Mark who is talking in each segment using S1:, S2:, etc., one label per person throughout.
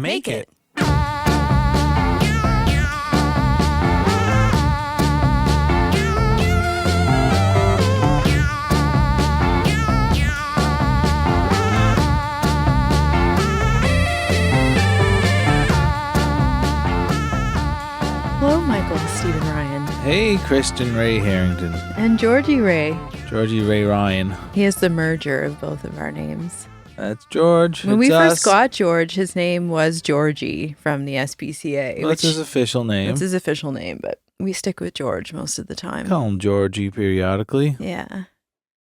S1: Make it.
S2: Hello, Michael, Stephen Ryan.
S1: Hey, Kristen Ray Harrington.
S2: And Georgie Ray.
S1: Georgie Ray Ryan.
S2: He is the merger of both of our names.
S1: That's George.
S2: When we first got George, his name was Georgie from the SPCA.
S1: That's his official name.
S2: That's his official name, but we stick with George most of the time.
S1: Call him Georgie periodically.
S2: Yeah.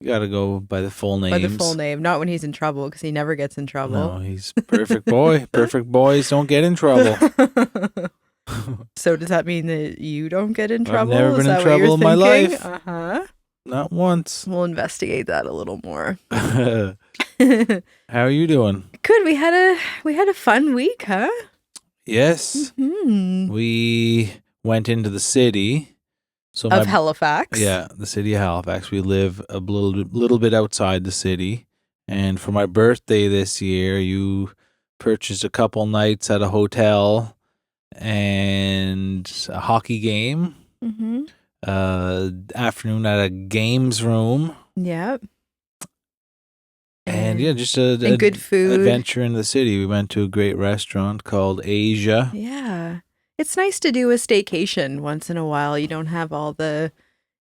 S1: You got to go by the full names.
S2: By the full name, not when he's in trouble, because he never gets in trouble.
S1: No, he's perfect boy. Perfect boys don't get in trouble.
S2: So does that mean that you don't get in trouble?
S1: I've never been in trouble in my life.
S2: Uh-huh.
S1: Not once.
S2: We'll investigate that a little more.
S1: How are you doing?
S2: Good. We had a fun week, huh?
S1: Yes.
S2: Mm-hmm.
S1: We went into the city. So
S2: of Halifax.
S1: Yeah, the city of Halifax. We live a little bit outside the city. And for my birthday this year, you purchased a couple nights at a hotel and a hockey game.
S2: Mm-hmm.
S1: Afternoon at a games room.
S2: Yep.
S1: And yeah, just a
S2: good food.
S1: Adventure in the city. We went to a great restaurant called Asia.
S2: Yeah. It's nice to do a staycation once in a while. You don't have all the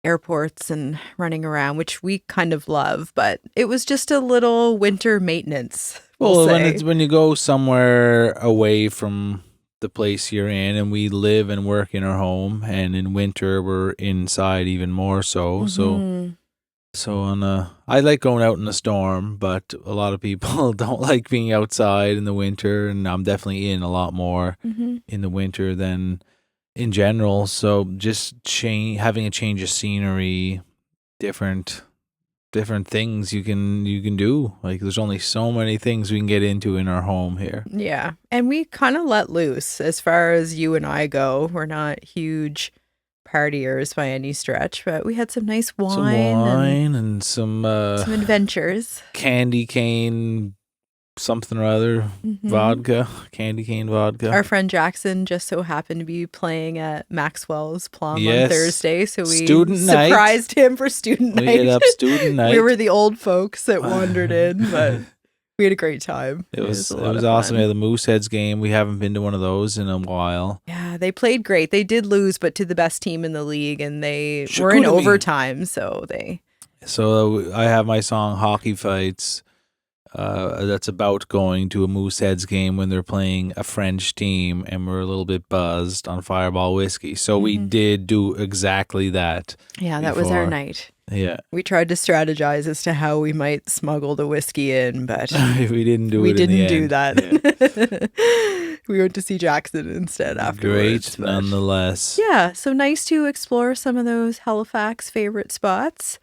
S2: airports and running around, which we kind of love, but it was just a little winter maintenance.
S1: Well, when you go somewhere away from the place you're in, and we live and work in our home, and in winter we're inside even more so.
S2: Mm-hmm.
S1: So I like going out in the storm, but a lot of people don't like being outside in the winter, and I'm definitely in a lot more in the winter than in general. So just having a change of scenery, different things you can do. Like there's only so many things we can get into in our home here.
S2: Yeah, and we kind of let loose as far as you and I go. We're not huge partiers by any stretch, but we had some nice wine
S1: and some
S2: adventures.
S1: Candy cane something or other, candy cane vodka.
S2: Our friend Jackson just so happened to be playing at Maxwell's Plum on Thursday, so we surprised him for student night.
S1: We hit up student night.
S2: We were the old folks that wandered in, but we had a great time.
S1: It was awesome. We had the Mooseheads game. We haven't been to one of those in a while.
S2: Yeah, they played great. They did lose, but to the best team in the league, and they were in overtime, So
S1: I have my song Hockey Fights. That's about going to a Mooseheads game when they're playing a French team, and we're a little bit buzzed on Fireball whiskey. So we did do exactly that.
S2: Yeah, that was our night.
S1: Yeah.
S2: We tried to strategize as to how we might smuggle the whiskey in, but
S1: we didn't do it.
S2: We didn't do that. Yeah. We went to see Jackson instead afterwards.
S1: Great, nonetheless.
S2: Yeah, so nice to explore some of those Halifax favorite spots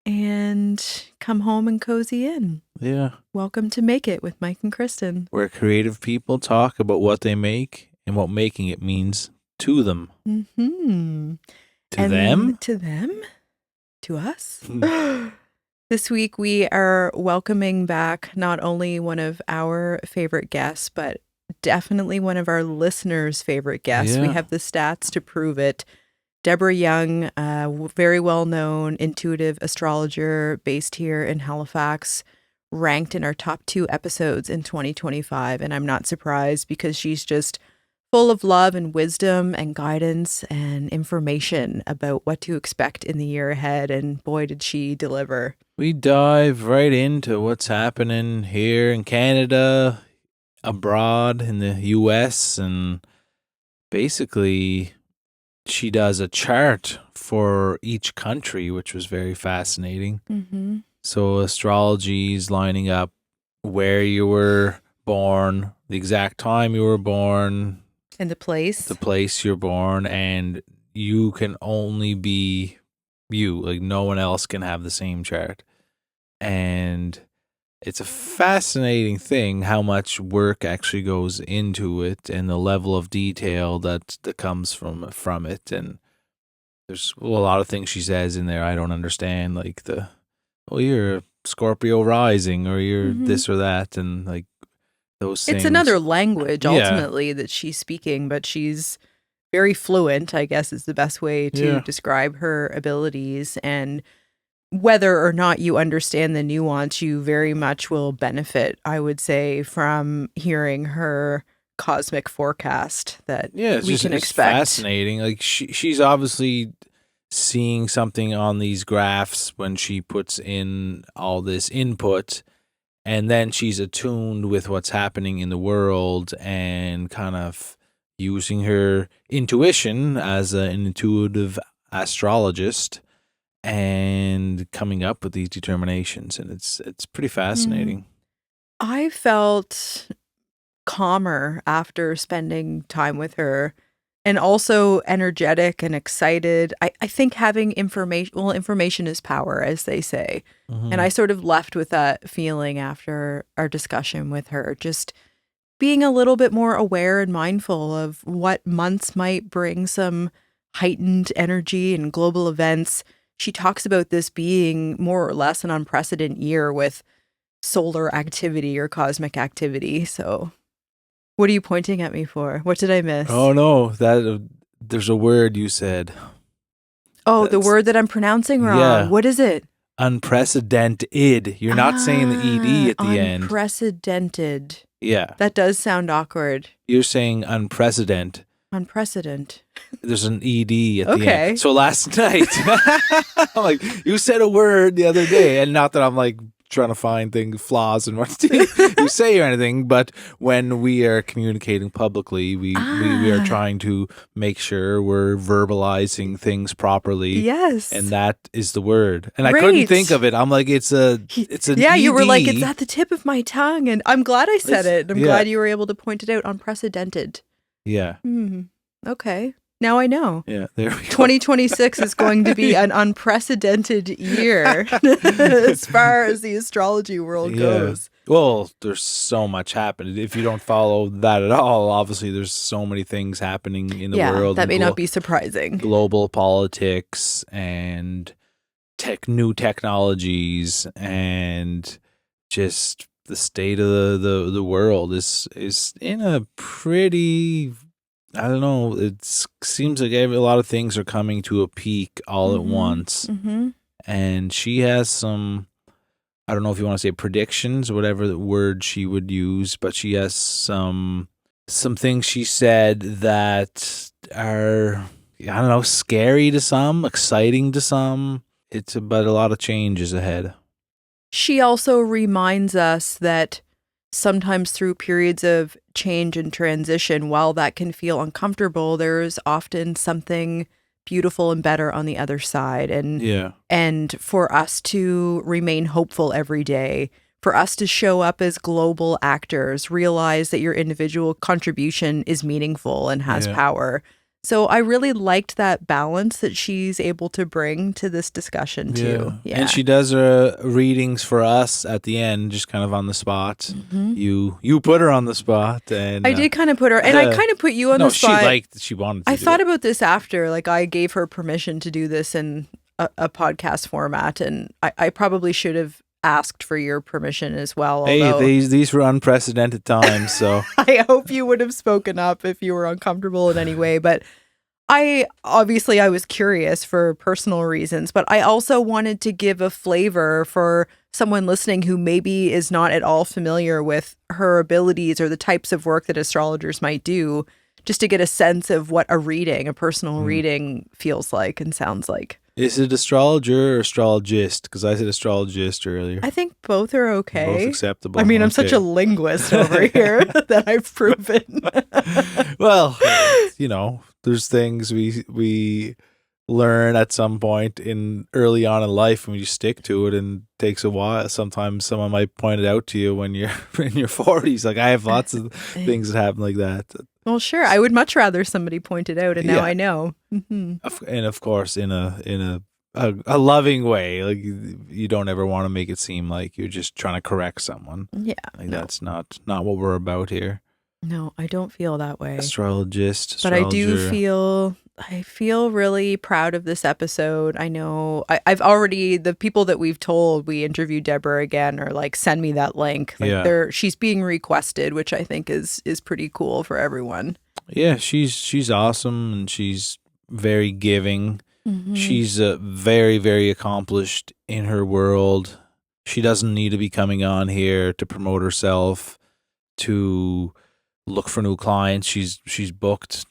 S2: and come home and cozy in.
S1: Yeah.
S2: Welcome to Make It with Mike and Kristen,
S1: where creative people talk about what they make and what making it means to them.
S2: Mm-hmm.
S1: To them?
S2: To them? To us? This week we are welcoming back not only one of our favorite guests, but definitely one of our listeners' favorite guests.
S1: Yeah.
S2: We have the stats to prove it. Deborah Young, very well-known intuitive astrologer based here in Halifax, ranked in our top 2 episodes in 2025. And I'm not surprised because she's just full of love and wisdom and guidance and information about what to expect in the year ahead. And boy, did she deliver.
S1: We dive right into what's happening here in Canada, abroad in the US, and basically she does a chart for each country, which was very fascinating.
S2: Mm-hmm.
S1: So astrology is lining up where you were born, the exact time you were born,
S2: and the place
S1: you're born, and you can only be you. Like no one else can have the same chart. And it's a fascinating thing how much work actually goes into it and the level of detail that comes from it. And there's a lot of things she says in there I don't understand, like you're a Scorpio rising, or you're this or that, and like those
S2: It's
S1: things.
S2: another language
S1: Yeah.
S2: ultimately that she's speaking, but she's very fluent, I guess is the best way to describe her abilities. And whether or not you understand the nuance, you very much will benefit, I would say, from hearing her cosmic forecast that we can expect.
S1: Fascinating. Like she's obviously seeing something on these graphs when she puts in all this input, and then she's attuned with what's happening in the world and kind of using her intuition as an intuitive astrologist and coming up with these determinations. And it's pretty fascinating.
S2: I felt calmer after spending time with her, and also energetic and excited. I think having information is power, as they say. And I sort of left with that feeling after our discussion with her, just being a little bit more aware and mindful of what months might bring some heightened energy and global events. She talks about this being more or less an unprecedented year with solar activity or cosmic activity. So what are you pointing at me for? What did I miss?
S1: Oh, no. There's a word you said.
S2: Oh, the word that I'm pronouncing wrong.
S1: Yeah.
S2: What is it?
S1: Unprecedented. You're not saying the ED at the end.
S2: Unprecedented.
S1: Yeah.
S2: That does sound awkward.
S1: You're saying unprecedented.
S2: Unprecedented.
S1: There's an ED at the end. So last night, I'm like, you said a word the other day, and not that I'm like trying to find flaws in what you say or anything, but when we are communicating publicly, we are trying to make sure we're verbalizing things properly.
S2: Yes.
S1: And that is the word. And I couldn't think of it. I'm like, it's an
S2: Yeah,
S1: ED.
S2: you were like, it's at the tip of my tongue. And I'm glad I said it. I'm glad you were able to point it out. Unprecedented.
S1: Yeah.
S2: Okay. Now I know.
S1: Yeah, there we go.
S2: 2026 is going to be an unprecedented year as far as the astrology world goes.
S1: Well, there's so much happening. If you don't follow that at all, obviously there's so many things happening in the world.
S2: That may not be surprising.
S1: Global politics and new technologies and just the state of the world is in a pretty... I don't know. It seems like a lot of things are coming to a peak all at once. And she has some, I don't know if you want to say predictions, whatever the word she would use, but she has some things she said that are, I don't know, scary to some, exciting to some. It's about a lot of changes ahead.
S2: She also reminds us that sometimes through periods of change and transition, while that can feel uncomfortable, there's often something beautiful and better on the other side. And for us to remain hopeful every day, for us to show up as global actors, realize that your individual contribution is meaningful and has power. So I really liked that balance that she's able to bring to this discussion too. Yeah.
S1: And she does readings for us at the end, just kind of on the spot. You put her on the spot, and
S2: I did kind of put her, and I kind of put you on the spot.
S1: She wanted to.
S2: I thought about this after, like I gave her permission to do this in a podcast format, and I probably should have asked for your permission as well.
S1: Hey, these were unprecedented times, so
S2: I hope you would have spoken up if you were uncomfortable in any way. But I was curious for personal reasons, but I also wanted to give a flavor for someone listening who maybe is not at all familiar with her abilities or the types of work that astrologers might do, just to get a sense of what a personal reading feels like and sounds like.
S1: Is it astrologer or astrologist? Because I said astrologist earlier.
S2: I think both are okay.
S1: Both acceptable.
S2: I mean, I'm such a linguist over here that I've proven.
S1: Well, there's things we learn at some point early on in life, and you stick to it, and it takes a while. Sometimes someone might point it out to you when you're in your 40s. Like, I have lots of things that happen like that.
S2: Well, sure. I would much rather somebody point it out, and now I know.
S1: And of course, in a loving way. Like, you don't ever want to make it seem like you're just trying to correct someone.
S2: Yeah,
S1: that's not what we're about here.
S2: No, I don't feel that way.
S1: Astrologist,
S2: but I do feel I feel really proud of this episode. I know I've already, the people that we've told we interviewed Deborah again are like, send me that link. Like she's being requested, which I think is pretty cool for everyone.
S1: Yeah, she's awesome, and she's very giving.
S2: Mm-hmm.
S1: She's very, very accomplished in her world. She doesn't need to be coming on here to promote herself, to look for new clients. She's booked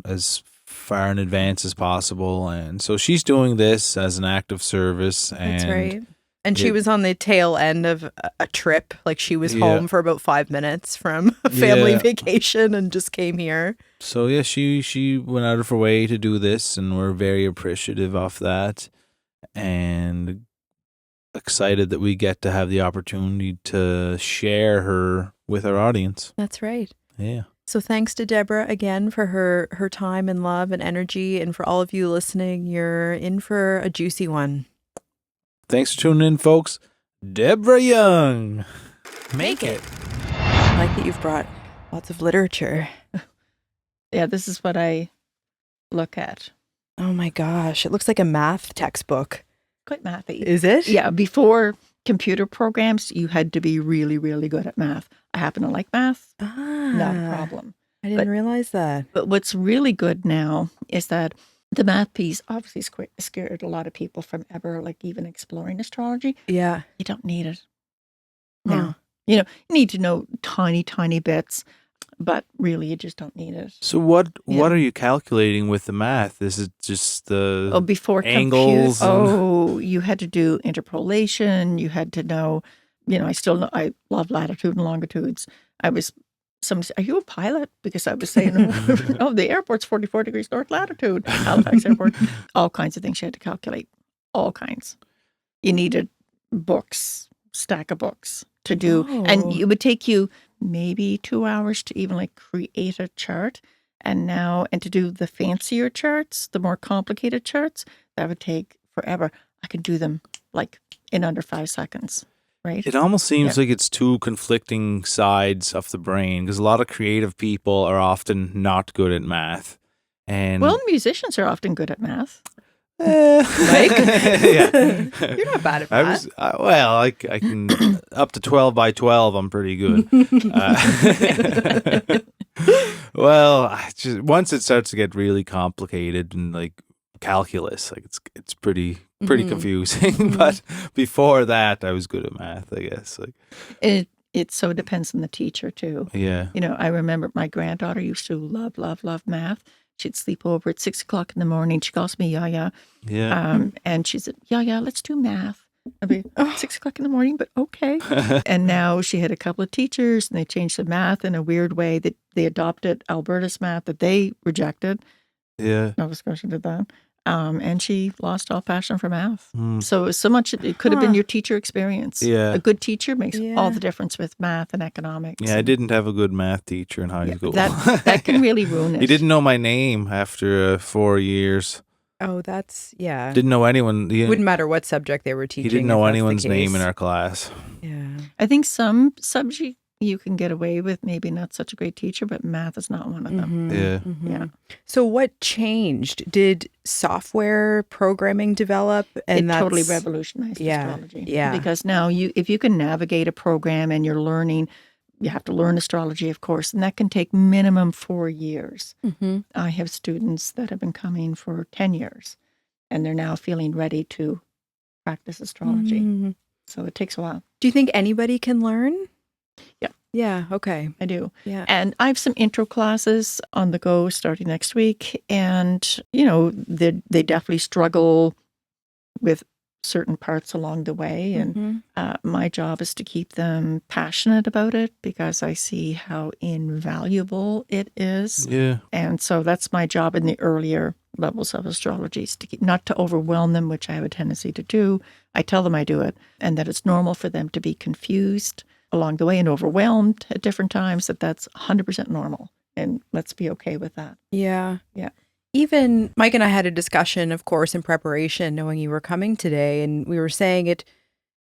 S1: as far in advance as possible, and so she's doing this as an act of service. And
S2: that's right. And she was on the tail end of a trip. Like she was home for about 5 minutes from a family vacation and just came here.
S1: So yeah, she went out of her way to do this, and we're very appreciative of that, and excited that we get to have the opportunity to share her with our audience.
S2: That's right.
S1: Yeah.
S2: So thanks to Deborah again for her time and love and energy. And for all of you listening, you're in for a juicy one.
S1: Thanks for tuning in, folks. Deborah Young. Make it.
S2: I like that you've brought lots of literature.
S3: Yeah, this is what I look at.
S2: Oh my gosh. It looks like a math textbook.
S3: Quite mathy.
S2: Is it?
S3: Yeah, before computer programs, you had to be really, really good at math. I happen to like math. Not a problem.
S2: I didn't realize that.
S3: But what's really good now is that the math piece obviously scared a lot of people from ever, like, even exploring astrology.
S2: Yeah.
S3: You don't need it. No. You need to know tiny, tiny bits, but really you just don't need it.
S1: So what are you calculating with the math? Is it just the
S3: before
S1: angles?
S3: You had to do interpolation. You had to know, I love latitude and longitudes. Are you a pilot? Because I was saying, the airport's 44 degrees north latitude, Halifax Airport. All kinds of things you had to calculate. All kinds. You needed books, stack of books to do. And it would take you maybe 2 hours to even like create a chart. And to do the fancier charts, the more complicated charts, that would take forever. I could do them like in under 5 seconds. Right.
S1: It almost seems like it's two conflicting sides of the brain, because a lot of creative people are often not good at math. And
S3: musicians are often good at math.
S2: Mike?
S1: Yeah.
S2: You're not bad at math.
S1: I can, up to 12 by 12, I'm pretty good. Once it starts to get really complicated and like calculus, like it's pretty confusing. But before that, I was good at math, I guess. Like
S3: it so depends on the teacher too.
S1: Yeah.
S3: I remember my granddaughter used to love math. She'd sleep over at 6 o'clock in the morning. She calls me Yaya.
S1: Yeah.
S3: And she said, Yaya, let's do math. I'd be 6 o'clock in the morning, but okay. And now she had a couple of teachers, and they changed the math in a weird way. That they adopted Alberta's math that they rejected.
S1: Yeah.
S3: Nova Scotia did that. And she lost all passion for math. So much it could have been your teacher experience.
S1: Yeah.
S3: A good teacher makes all the difference with math and economics.
S1: Yeah, I didn't have a good math teacher in high school.
S3: That can really ruin it.
S1: He didn't know my name after 4 years.
S2: Oh, that's, yeah.
S1: Didn't know anyone.
S2: Wouldn't matter what subject they were teaching.
S1: He didn't know anyone's name in our class.
S2: Yeah.
S3: I think some subject you can get away with maybe not such a great teacher, but math is not one of them.
S1: Yeah.
S3: Yeah.
S2: So what changed? Did software programming develop? And
S3: it totally revolutionized astrology.
S2: Yeah.
S3: Because now if you can navigate a program and you're learning, you have to learn astrology, of course, and that can take minimum 4 years. I have students that have been coming for 10 years, and they're now feeling ready to practice astrology. So it takes a while.
S2: Do you think anybody can learn?
S3: Yeah.
S2: Yeah, okay.
S3: I do.
S2: Yeah.
S3: And I have some intro classes on the go starting next week. And, they definitely struggle with certain parts along the way. And my job is to keep them passionate about it, because I see how invaluable it is.
S1: Yeah.
S3: And so that's my job in the earlier levels of astrology, is to not to overwhelm them, which I have a tendency to do. I tell them I do it, and that it's normal for them to be confused along the way and overwhelmed at different times, that's 100% normal. And let's be okay with that.
S2: Yeah.
S3: Yeah.
S2: Even Mike and I had a discussion, of course, in preparation, knowing you were coming today, and we were saying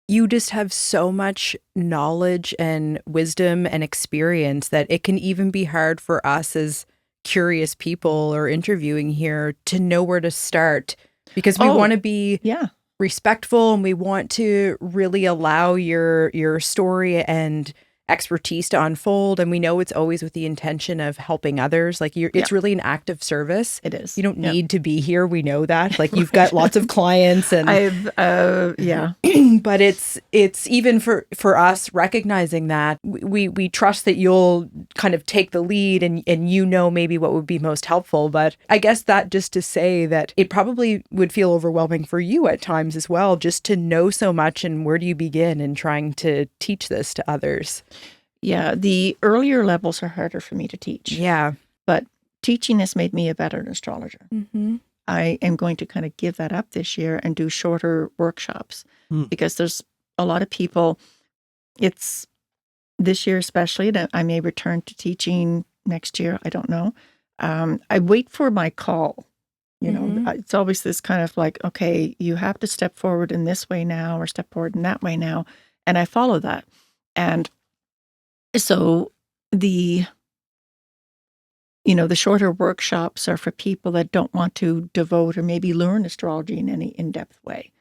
S2: you just have so much knowledge and wisdom and experience that it can even be hard for us as curious people or interviewing here to know where to start, because we want to be respectful and we want to really allow your story and expertise to unfold, and we know it's always with the intention of helping others. Like it's really an act of service.
S3: It is.
S2: You don't need to be here. We know that. Like you've got lots of clients, and but it's even for us recognizing that we trust that you'll kind of take the lead and maybe what would be most helpful. But I guess that just to say that it probably would feel overwhelming for you at times as well, just to know so much, and where do you begin in trying to teach this to others?
S3: Yeah, the earlier levels are harder for me to teach.
S2: Yeah.
S3: But teaching has made me a better astrologer.
S2: Mm-hmm.
S3: I am going to kind of give that up this year and do shorter workshops because there's a lot of people, it's this year especially, that I may return to teaching next year. I don't know. I wait for my call. You know, it's always this kind of like, okay, you have to step forward in this way now or step forward in that way now. And I follow that. And so the shorter workshops are for people that don't want to devote or maybe learn astrology in any in-depth way.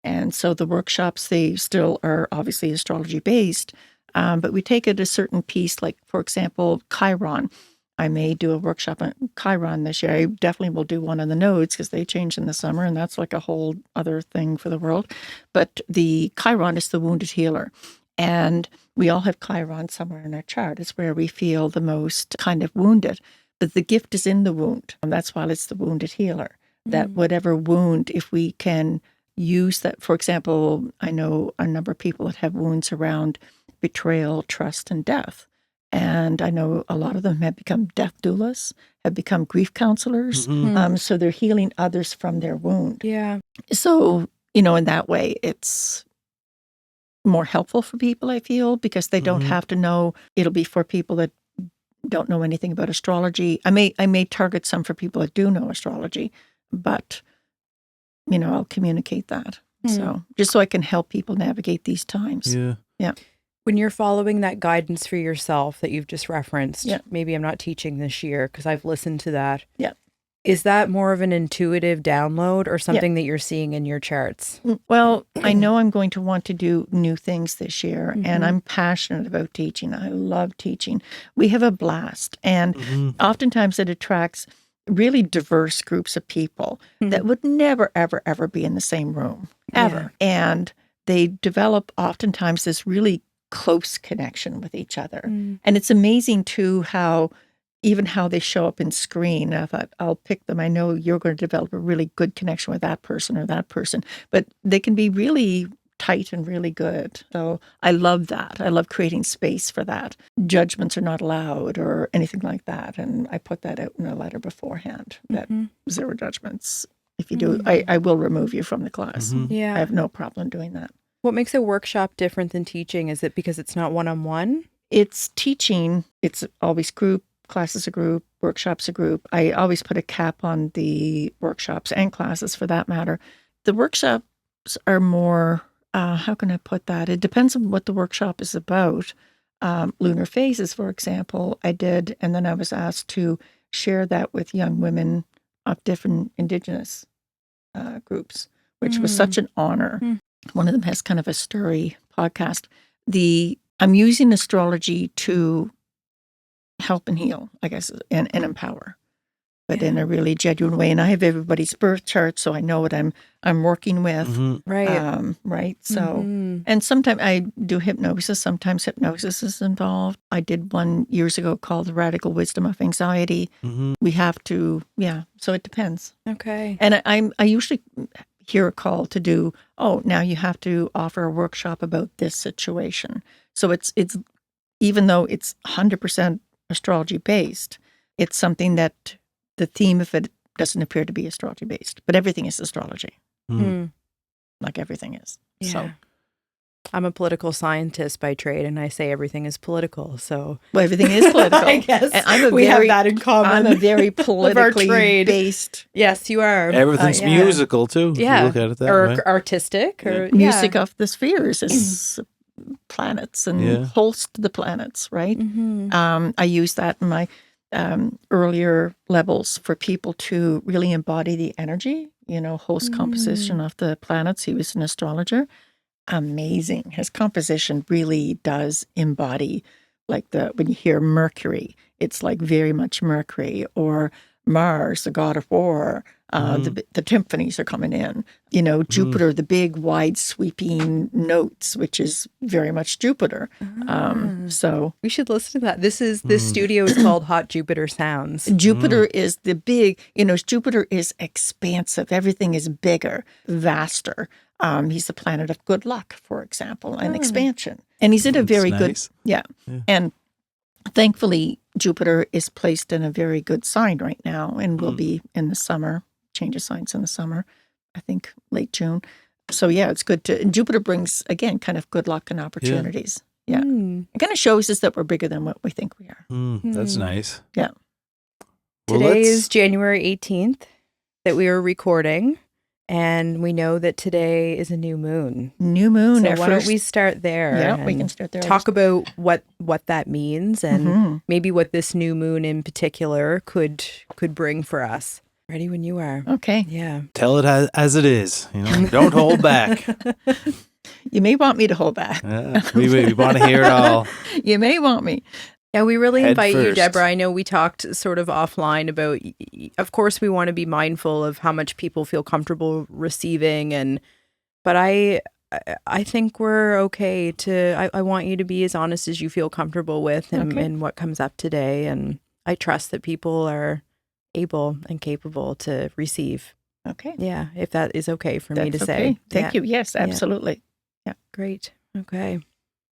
S3: And so the workshops, they still are obviously astrology based, but we take it a certain piece, like, for example, Chiron. I may do a workshop on Chiron this year. I definitely will do one on the nodes because they change in the summer, and that's like a whole other thing for the world. But the Chiron is the wounded healer. And we all have Chiron somewhere in our chart. It's where we feel the most kind of wounded. But the gift is in the wound. And that's why it's the wounded healer. That whatever wound, if we can use that, for example, I know a number of people that have wounds around betrayal, trust, and death. And I know a lot of them have become death doulas, have become grief counselors. So they're healing others from their wound.
S2: Yeah.
S3: So, in that way, it's more helpful for people, I feel, because they don't have to know. It'll be for people that don't know anything about astrology. I may target some for people that do know astrology, but, I'll communicate that. So just so I can help people navigate these times. Yeah.
S2: When you're following that guidance for yourself that you've just referenced, maybe I'm not teaching this year because I've listened to that.
S3: Yeah.
S2: Is that more of an intuitive download or something that you're seeing in your charts?
S3: Well, I know I'm going to want to do new things this year, and I'm passionate about teaching. I love teaching. We have a blast, and oftentimes it attracts really diverse groups of people that would never, ever, ever be in the same room, ever. Yeah. And they develop oftentimes this really close connection with each other. And it's amazing too how they show up in screen. I thought, I'll pick them. I know you're going to develop a really good connection with that person or that person, but they can be really tight and really good. So I love that. I love creating space for that. Judgments are not allowed or anything like that. And I put that out in a letter beforehand that zero judgments. If you do, I will remove you from the class.
S2: Yeah.
S3: I have no problem doing that.
S2: What makes a workshop different than teaching? Is it because it's not one-on-one?
S3: It's teaching. It's always group. Classes a group, workshops a group. I always put a cap on the workshops and classes for that matter. The workshops are more, how can I put that? It depends on what the workshop is about. Lunar phases, for example, I did, and then I was asked to share that with young women of different Indigenous groups, which was such an honor. One of them has kind of a story podcast. I'm using astrology to help and heal, I guess, and empower, but in a really genuine way. And I have everybody's birth chart, so I know what I'm working with.
S2: Right.
S3: Right. So, and sometimes I do hypnosis. Sometimes hypnosis is involved. I did one years ago called The Radical Wisdom of Anxiety. We have to, so it depends.
S2: Okay.
S3: And I usually hear a call to do, now you have to offer a workshop about this situation. So it's even though it's 100% astrology based, it's something that the theme of it doesn't appear to be astrology based, but everything is astrology. Like everything is.
S2: Yeah.
S3: So
S2: I'm a political scientist by trade, and I say everything is political. So
S3: everything is political.
S2: I guess
S3: and
S2: we have that in common.
S3: I'm a very politically based.
S2: Yes, you are.
S1: Everything's musical too. If you look at it that way.
S2: Or artistic, or
S3: music of the spheres is planets and host the planets, right? I use that in my earlier levels for people to really embody the energy, host composition of the planets. He was an astrologer. Amazing. His composition really does embody, like when you hear Mercury, it's like very much Mercury, or Mars, the god of war. The symphonies are coming in. Jupiter, the big, wide, sweeping notes, which is very much Jupiter. So
S2: we should listen to that. This studio is called Hot Jupiter Sounds.
S3: Jupiter is the big, Jupiter is expansive. Everything is bigger, vaster. He's the planet of good luck, for example, and expansion. And he's in a very good, yeah. And thankfully, Jupiter is placed in a very good sign right now, and will be in the summer, change of signs in the summer, I think late June. So yeah, it's good and Jupiter brings, again, kind of good luck and opportunities. Yeah. It kind of shows us that we're bigger than what we think we are.
S1: That's nice.
S3: Yeah.
S2: Today is January 18th that we are recording. And we know that today is a new moon.
S3: New moon.
S2: So why don't we start there?
S3: Yeah, we can start there.
S2: Talk about what that means, and maybe what this new moon in particular could bring for us. Ready when you are.
S3: Okay.
S2: Yeah.
S1: Tell it as it is. Don't hold back.
S3: You may want me to hold back.
S1: We want to hear it all.
S3: You may want me.
S2: Yeah, we really invite you,
S1: first.
S2: Deborah. I know we talked sort of offline about, of course, we want to be mindful of how much people feel comfortable receiving, but I think we're okay to, I want you to be as honest as you feel comfortable with in what comes up today. And I trust that people are able and capable to receive.
S3: Okay.
S2: Yeah, if that is okay for me to
S3: okay.
S2: say.
S3: Thank you. Yes, absolutely. Yeah.
S2: Great. Okay.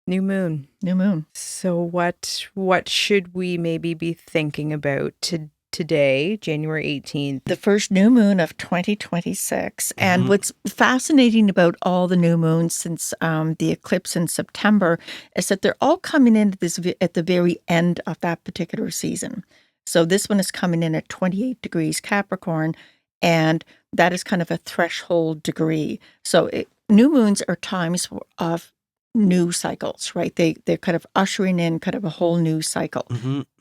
S2: New moon.
S3: New moon.
S2: So what should we maybe be thinking about today, January 18th?
S3: The first new moon of 2026. And what's fascinating about all the new moons since the eclipse in September is that they're all coming in at the very end of that particular season. So this one is coming in at 28 degrees Capricorn, and that is kind of a threshold degree. So new moons are times of new cycles, right? They're kind of ushering in kind of a whole new cycle.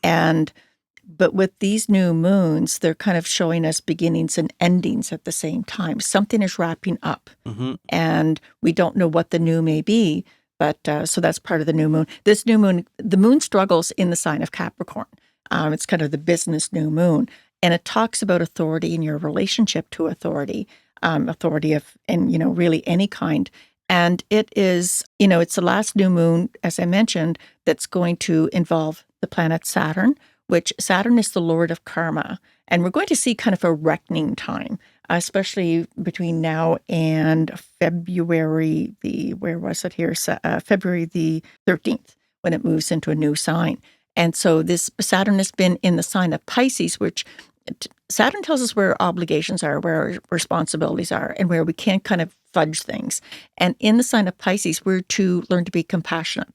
S3: But with these new moons, they're kind of showing us beginnings and endings at the same time. Something is wrapping up, and we don't know what the new may be, but so that's part of the new moon. This new moon, the moon struggles in the sign of Capricorn. It's kind of the business new moon, and it talks about authority and your relationship to authority, authority of, and really any kind. And it is, it's the last new moon, as I mentioned, that's going to involve the planet Saturn, which Saturn is the lord of karma. And we're going to see kind of a reckoning time, especially between now and February February the 13th, when it moves into a new sign. And so this Saturn has been in the sign of Pisces, which Saturn tells us where obligations are, where our responsibilities are, and where we can't kind of fudge things. And in the sign of Pisces, we're to learn to be compassionate.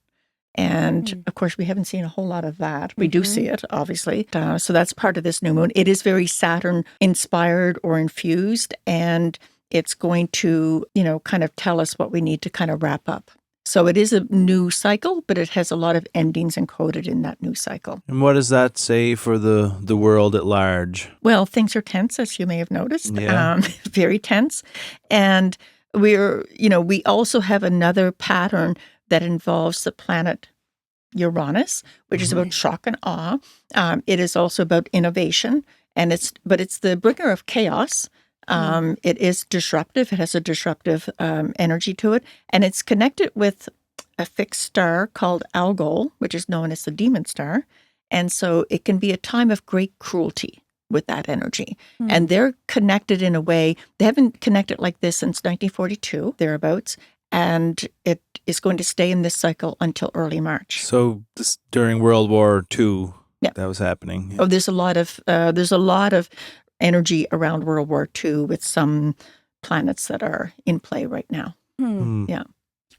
S3: And of course, we haven't seen a whole lot of that. We do see it, obviously. So that's part of this new moon. It is very Saturn inspired or infused, and it's going to, kind of tell us what we need to kind of wrap up. So it is a new cycle, but it has a lot of endings encoded in that new cycle.
S1: And what does that say for the world at large?
S3: Well, things are tense, as you may have noticed.
S1: Yeah.
S3: Very tense. And we also have another pattern that involves the planet Uranus, which is about shock and awe. It is also about innovation, but it's the bringer of chaos. It is disruptive. It has a disruptive energy to it. And it's connected with a fixed star called Algol, which is known as the demon star. And so it can be a time of great cruelty with that energy. And they're connected in a way, they haven't connected like this since 1942, thereabouts. And it is going to stay in this cycle until early March.
S1: So during World War II, that was happening.
S3: Oh, there's a lot of energy around World War II with some planets that are in play right now. Yeah.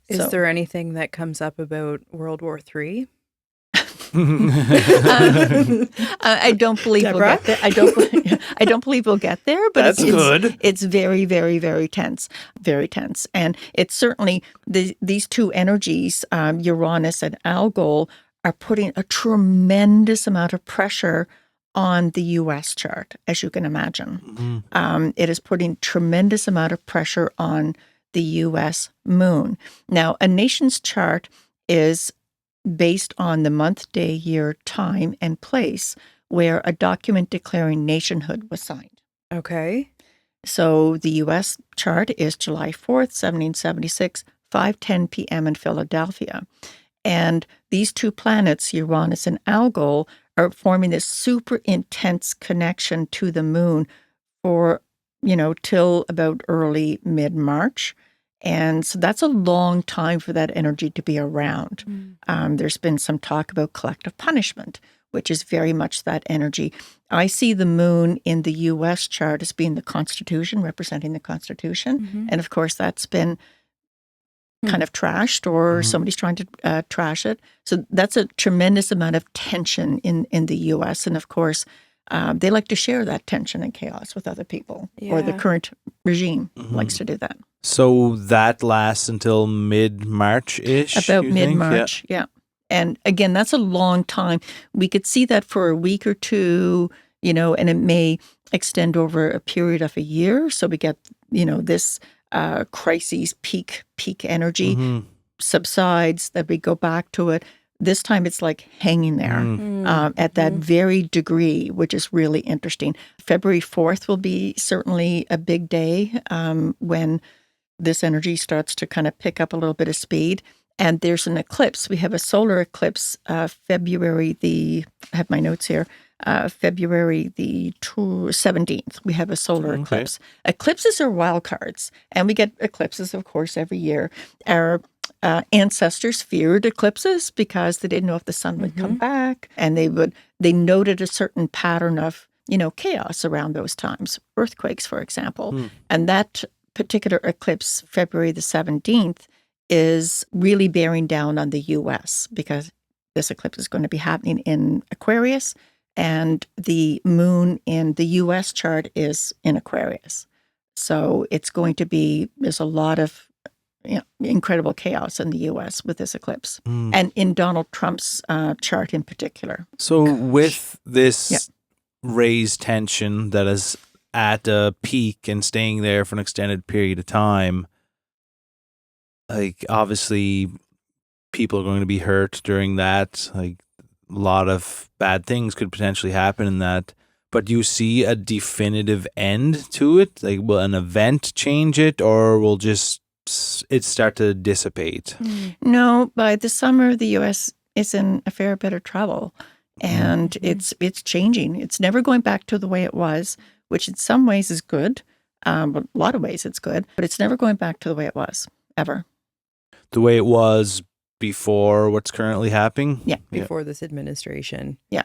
S2: Is there anything that comes up about World War III?
S3: I don't believe we'll get there. I don't believe we'll get there, but
S1: that's good.
S3: It's very, very, very tense, and it's certainly these two energies, Uranus and Algol, are putting a tremendous amount of pressure on the U.S. chart, as you can imagine. It is putting tremendous amount of pressure on the U.S. moon. Now, a nation's chart is based on the month, day, year, time, and place where a document declaring nationhood was signed.
S2: Okay.
S3: So the U.S. chart is July 4th, 1776, 5:10 p.m. in Philadelphia. And these two planets, Uranus and Algol, are forming this super intense connection to the moon for, till about early mid-March. And so that's a long time for that energy to be around. There's been some talk about collective punishment, which is very much that energy. I see the moon in the U.S. chart as being the Constitution, representing the Constitution. And of course, that's been kind of trashed, or somebody's trying to trash it. So that's a tremendous amount of tension in the U.S. And of course, they like to share that tension and chaos with other people, or the current regime likes to do that.
S1: So that lasts until mid-March-ish?
S3: About mid-March, yeah. And again, that's a long time. We could see that for a week or two, and it may extend over a period of a year. So we get, this crises, peak energy subsides, that we go back to it. This time it's like hanging there at that very degree, which is really interesting. February 4th will be certainly a big day when this energy starts to kind of pick up a little bit of speed. And there's an eclipse. We have a solar eclipse, February I have my notes here, February the 17th. We have a solar eclipse. Eclipses are wild cards, and we get eclipses, of course, every year. Our ancestors feared eclipses because they didn't know if the sun would come back, and they noted a certain pattern of, chaos around those times, earthquakes, for example. And that particular eclipse, February the 17th, is really bearing down on the U.S. because this eclipse is going to be happening in Aquarius, and the moon in the U.S. chart is in Aquarius. So it's going to be, there's a lot of incredible chaos in the U.S. with this eclipse, and in Donald Trump's chart in particular.
S1: So with this raised tension that is at a peak and staying there for an extended period of time, like obviously people are going to be hurt during that. Like a lot of bad things could potentially happen in that. But do you see a definitive end to it? Like, will an event change it, or will it start to dissipate?
S3: No, by the summer, the U.S. is in a fair bit of trouble, and it's changing. It's never going back to the way it was, which in some ways is good. But a lot of ways it's good, but it's never going back to the way it was, ever.
S1: The way it was before what's currently happening?
S3: Yeah.
S2: Before this administration.
S3: Yeah.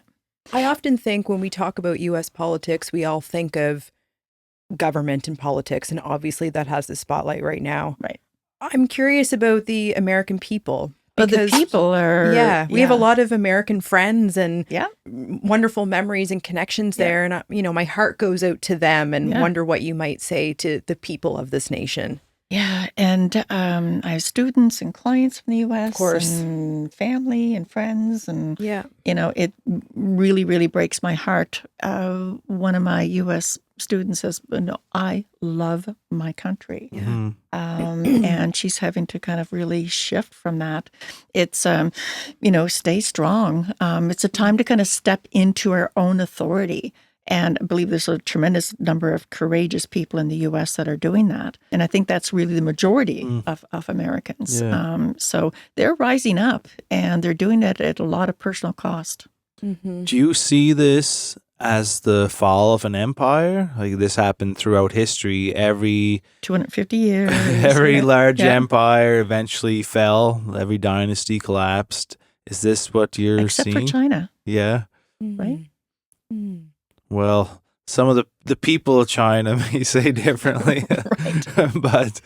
S2: I often think when we talk about U.S. politics, we all think of government and politics, and obviously that has the spotlight right now.
S3: Right.
S2: I'm curious about the American people.
S3: But the people are...
S2: we have a lot of American friends and
S3: yeah.
S2: wonderful memories and connections there. And, my heart goes out to them and wonder what you might say to the people of this nation.
S3: Yeah, and I have students and clients from the U.S.,
S2: of course,
S3: and family and friends, and it really, really breaks my heart. One of my U.S. students says, "I love my country," and she's having to kind of really shift from that. It's stay strong. It's a time to kind of step into our own authority. And I believe there's a tremendous number of courageous people in the U.S. that are doing that. And I think that's really the majority of Americans. Yeah. So they're rising up, and they're doing it at a lot of personal cost.
S1: Mm-hmm. Do you see this as the fall of an empire? Like this happened throughout history. Every
S3: 250 years.
S1: Every large empire eventually fell. Every dynasty collapsed. Is this what you're seeing?
S3: Except for China.
S1: Yeah.
S3: Right?
S2: Mm.
S1: Well, some of the people of China may say differently, but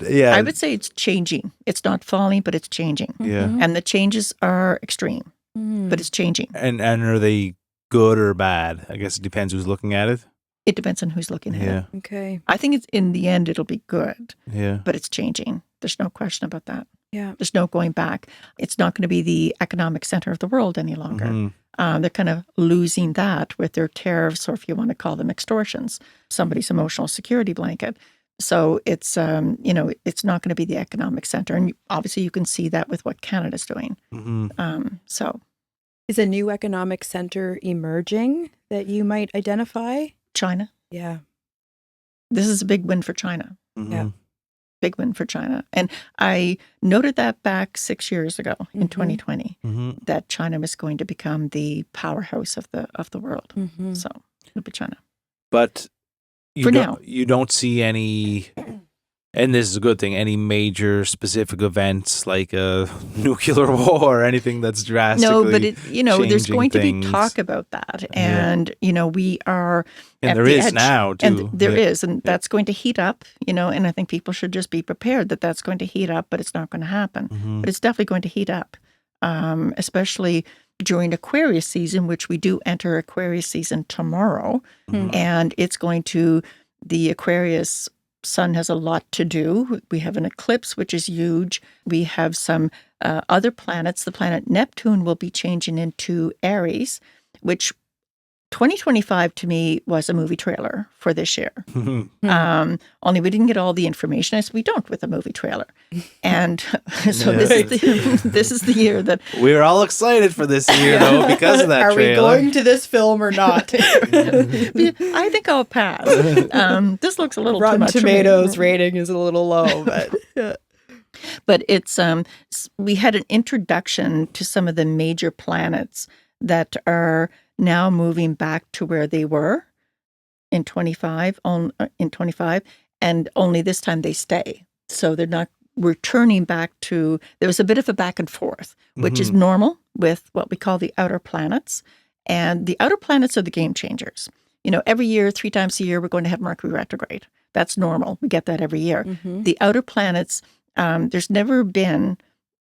S1: yeah,
S3: I would say it's changing. It's not falling, but it's changing.
S1: Yeah,
S3: and the changes are extreme, but it's changing.
S1: And are they good or bad? I guess it depends who's looking at it.
S3: It depends on who's looking at it.
S2: Okay.
S3: I think it's in the end it'll be good.
S1: Yeah,
S3: but it's changing. There's no question about that.
S2: Yeah,
S3: there's no going back. It's not going to be the economic center of the world any longer. They're kind of losing that with their tariffs, or if you want to call them extortions, somebody's emotional security blanket. So it's, it's not going to be the economic center. And obviously you can see that with what Canada's doing. So
S2: is a new economic center emerging that you might identify?
S3: China.
S2: Yeah.
S3: This is a big win for China.
S2: Yeah.
S3: Big win for China. And I noted that back 6 years ago in 2020, that China was going to become the powerhouse of the world. So it'll be China.
S1: But
S3: For now.
S1: You don't see any, and this is a good thing, any major specific events like a nuclear war or anything that's drastically
S3: No, but there's going to be
S1: things.
S3: talk about that. And, we are
S1: and
S3: at
S1: there
S3: the
S1: is
S3: edge.
S1: now, too.
S3: And there is, and that's going to heat up, and I think people should just be prepared that that's going to heat up, but it's not going to happen. But it's definitely going to heat up, especially during Aquarius season, which we do enter Aquarius season tomorrow. And it's going to, the Aquarius sun has a lot to do. We have an eclipse, which is huge. We have some other planets. The planet Neptune will be changing into Aries, which 2025 to me was a movie trailer for this year. Only we didn't get all the information, as we don't with a movie trailer. And so this is the year that
S1: we were all excited for this year, though, because of that
S2: Are
S1: trailer.
S2: we going to this film or not?
S3: I think I'll pass. This looks a little
S2: Rotten
S3: too much
S2: Tomatoes
S3: for me.
S2: rating is a little low, but
S3: But it's we had an introduction to some of the major planets that are now moving back to where they were in 25, and only this time they stay. So they're not returning back to, there was a bit of a back and forth, which is normal with what we call the outer planets. And the outer planets are the game changers. Every year, 3 times a year, we're going to have Mercury retrograde. That's normal. We get that every year. The outer planets, there's never been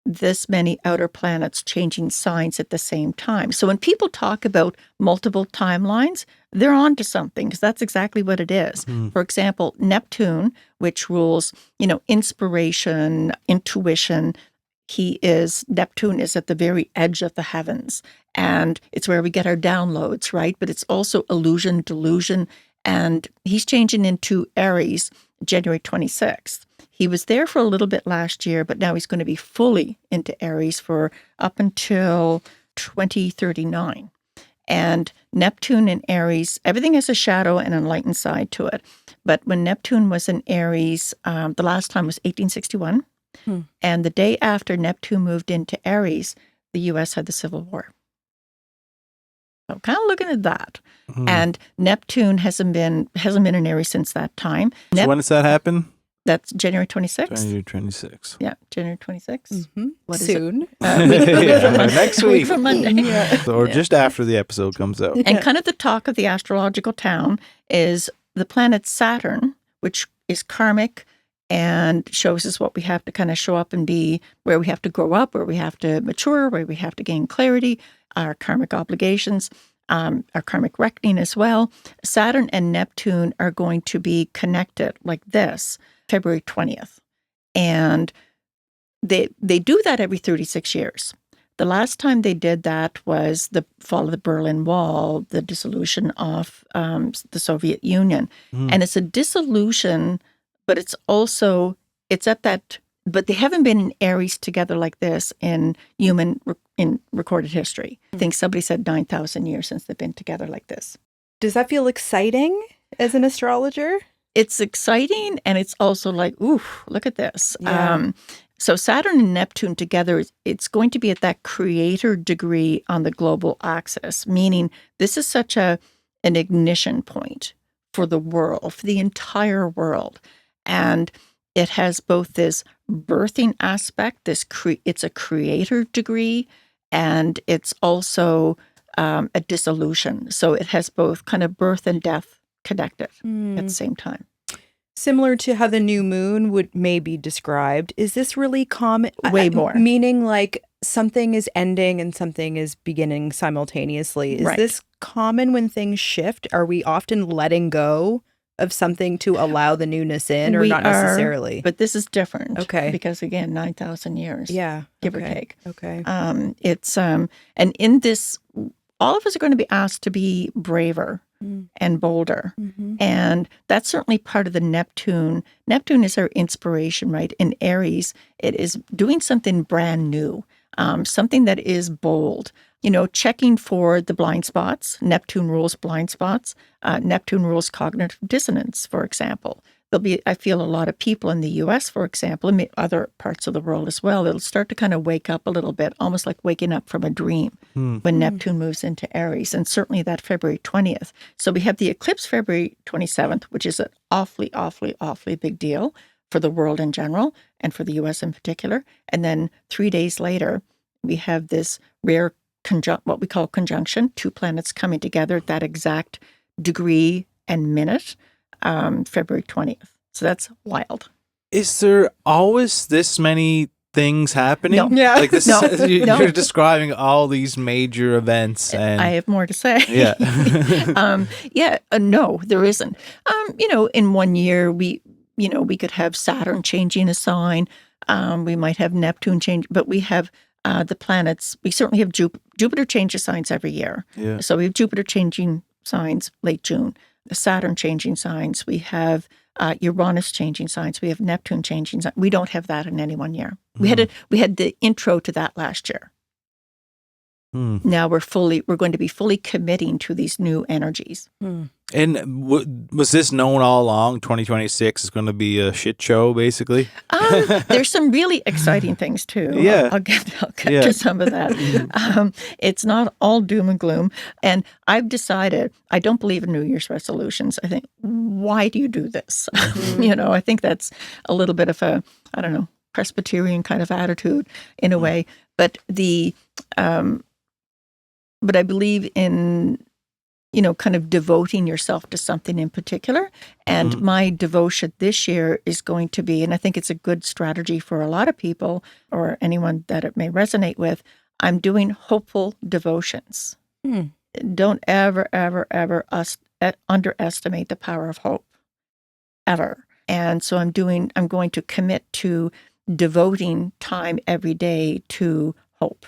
S3: this many outer planets changing signs at the same time. So when people talk about multiple timelines, they're on to something, because that's exactly what it is. For example, Neptune, which rules, inspiration, intuition, Neptune is at the very edge of the heavens, and it's where we get our downloads, right? But it's also illusion, delusion, and he's changing into Aries January 26th. He was there for a little bit last year, but now he's going to be fully into Aries for up until 2039. And Neptune in Aries, everything has a shadow and an enlightened side to it. But when Neptune was in Aries, the last time was 1861. And the day after Neptune moved into Aries, the U.S. had the Civil War. So kind of looking at that. And Neptune hasn't been in Aries since that time.
S1: So when does that happen?
S3: That's January 26th.
S1: January 26th.
S3: Yeah, January 26th.
S2: What is soon.
S1: Next week.
S3: From Monday.
S1: Or just after the episode comes out.
S3: And kind of the talk of the astrological town is the planet Saturn, which is karmic and shows us what we have to kind of show up and be, where we have to grow up, where we have to mature, where we have to gain clarity, our karmic obligations, our karmic reckoning as well. Saturn and Neptune are going to be connected like this, February 20th. And they do that every 36 years. The last time they did that was the fall of the Berlin Wall, the dissolution of the Soviet Union. And it's a dissolution, but it's at that, but they haven't been in Aries together like this in recorded history. I think somebody said 9,000 years since they've been together like this.
S2: Does that feel exciting as an astrologer?
S3: It's exciting, and it's also like, ooh, look at this.
S2: Yeah.
S3: So Saturn and Neptune together, it's going to be at that creator degree on the global axis, meaning this is such an ignition point for the world, for the entire world. And it has both this birthing aspect, it's a creator degree, and it's also a dissolution. So it has both kind of birth and death connected at the same time.
S2: Similar to how the new moon would maybe described, is this really common?
S3: Way more.
S2: Meaning like something is ending and something is beginning simultaneously. Is this common when things shift? Are we often letting go of something to allow the newness in, or not necessarily?
S3: But this is different.
S2: Okay.
S3: Because again, 9,000 years.
S2: Yeah.
S3: Give or take.
S2: Okay.
S3: It's and in this, all of us are going to be asked to be braver and bolder. And that's certainly part of the Neptune. Neptune is our inspiration, right? In Aries, it is doing something brand new, something that is bold. Checking for the blind spots. Neptune rules blind spots. Neptune rules cognitive dissonance, for example. There'll be, I feel, a lot of people in the U.S., for example, and other parts of the world as well, it'll start to kind of wake up a little bit, almost like waking up from a dream when Neptune moves into Aries, and certainly that February 20th. So we have the eclipse February 27th, which is an awfully, awfully, awfully big deal for the world in general and for the U.S. in particular. And then 3 days later, we have this rare what we call conjunction, two planets coming together at that exact degree and minute. February 20th. So that's wild.
S1: Is there always this many things happening?
S3: No.
S2: Yeah.
S1: Like this,
S3: No.
S1: you're describing all these major events, and
S3: I have more to say.
S1: Yeah.
S3: No, there isn't. In 1 year, we could have Saturn changing a sign. We might have Neptune change, but we have the planets. We certainly have Jupiter changes signs every year.
S1: Yeah.
S3: So we have Jupiter changing signs late June. Saturn changing signs. We have Uranus changing signs. We have Neptune changing signs. We don't have that in any 1 year. We had the intro to that last year. Now we're going to be fully committing to these new energies.
S1: And was this known all along? 2026 is going to be a shit show, basically.
S3: There's some really exciting things too.
S1: Yeah.
S3: I'll get to some of that. It's not all doom and gloom. And I've decided I don't believe in New Year's resolutions. I think, why do you do this? I think that's a little bit of a, I don't know, Presbyterian kind of attitude in a way. But but I believe in, kind of devoting yourself to something in particular. And my devotion this year is going to be, and I think it's a good strategy for a lot of people or anyone that it may resonate with, I'm doing hopeful devotions. Don't ever, ever, ever underestimate the power of hope, ever. And so I'm going to commit to devoting time every day to hope.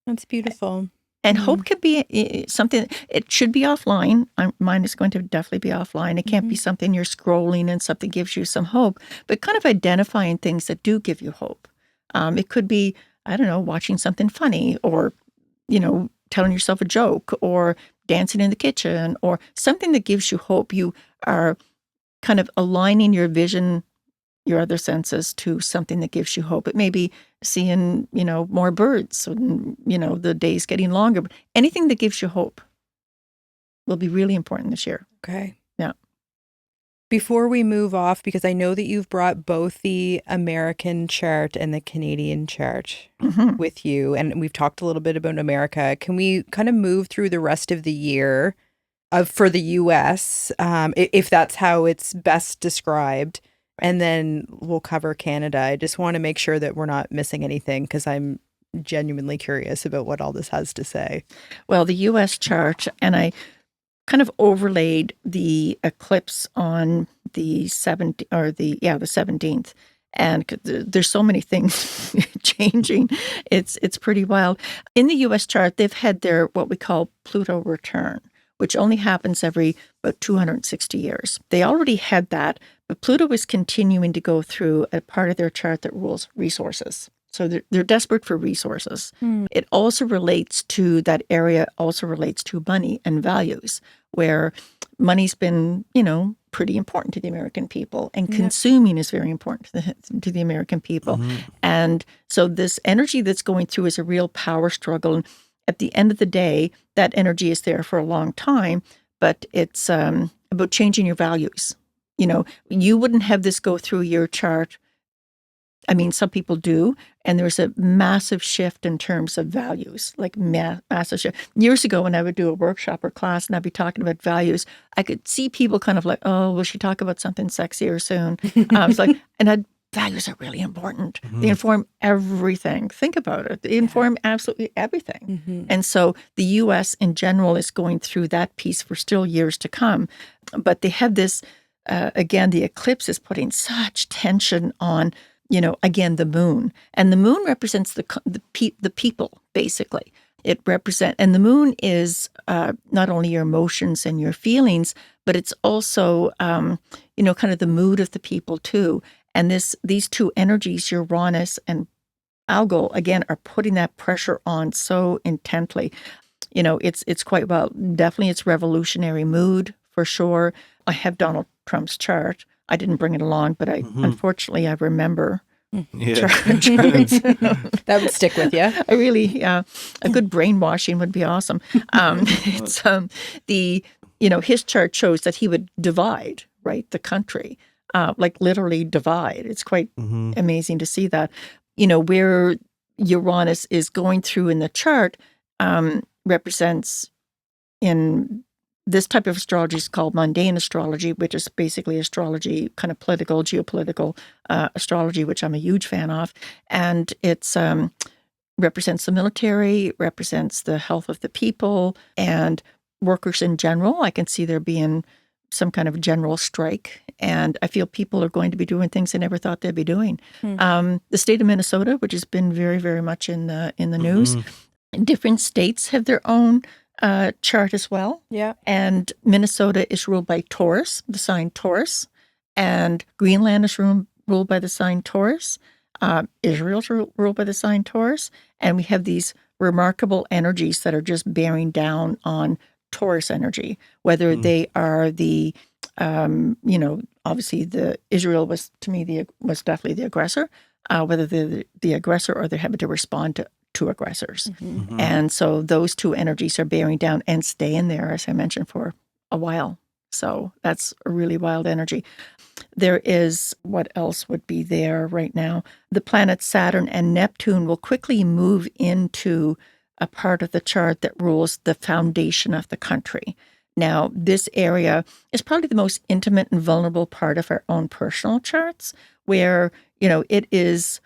S2: That's beautiful.
S3: And hope could be something, it should be offline. Mine is going to definitely be offline. It can't be something you're scrolling and something gives you some hope, but kind of identifying things that do give you hope. It could be, I don't know, watching something funny or, telling yourself a joke or dancing in the kitchen or something that gives you hope. You are kind of aligning your vision, your other senses to something that gives you hope. It may be seeing, more birds, and, the days getting longer. But anything that gives you hope will be really important this year.
S2: Okay.
S3: Yeah.
S2: Before we move off, because I know that you've brought both the American chart and the Canadian chart with you, and we've talked a little bit about America. Can we kind of move through the rest of the year for the U.S., if that's how it's best described? And then we'll cover Canada. I just want to make sure that we're not missing anything because I'm genuinely curious about what all this has to say.
S3: Well, the U.S. chart, and I kind of overlaid the eclipse on the 17th. And there's so many things changing. It's pretty wild. In the U.S. chart, they've had their what we call Pluto return, which only happens every about 260 years. They already had that, but Pluto is continuing to go through a part of their chart that rules resources. So they're desperate for resources. It also relates to that area, also relates to money and values, where money's been, pretty important to the American people, and consuming is very important to the American people. And so this energy that's going through is a real power struggle. And at the end of the day, that energy is there for a long time, but it's about changing your values. You wouldn't have this go through your chart. I mean, some people do, and there's a massive shift in terms of values, like massive shift. Years ago, when I would do a workshop or class and I'd be talking about values, I could see people kind of like, oh, will she talk about something sexier soon? I was like, values are really important. They inform everything. Think about it. They inform absolutely everything. And so the U.S. in general is going through that piece for still years to come. But they have this, again, the eclipse is putting such tension on, again, the moon. And the moon represents the people, basically. It represents, and the moon is not only your emotions and your feelings, but it's also, kind of the mood of the people too. And these two energies, Uranus and Algol, again, are putting that pressure on so intently. It's quite well. Definitely, it's revolutionary mood for sure. I have Donald Trump's chart. I didn't bring it along, but unfortunately, I remember.
S1: Yeah.
S3: Charts.
S2: That would stick with you.
S3: I really, a good brainwashing would be awesome. It's his chart shows that he would divide, right, the country, like literally divide. It's quite amazing to see that. Where Uranus is going through in the chart represents in this type of astrology is called mundane astrology, which is basically astrology, kind of political, geopolitical astrology, which I'm a huge fan of. And it's represents the military, represents the health of the people and workers in general. I can see there being some kind of general strike. And I feel people are going to be doing things they never thought they'd be doing. The state of Minnesota, which has been very, very much in the news, different states have their own chart as well.
S2: Yeah.
S3: And Minnesota is ruled by Taurus, the sign Taurus, and Greenland is ruled by the sign Taurus. Israel's ruled by the sign Taurus, and we have these remarkable energies that are just bearing down on Taurus energy, whether they are the, obviously the Israel was, to me, was definitely the aggressor, whether they're the aggressor or they're having to respond to aggressors. And so those two energies are bearing down and staying there, as I mentioned, for a while. So that's a really wild energy. There is, what else would be there right now? The planets Saturn and Neptune will quickly move into a part of the chart that rules the foundation of the country. Now, this area is probably the most intimate and vulnerable part of our own personal charts, where, it is,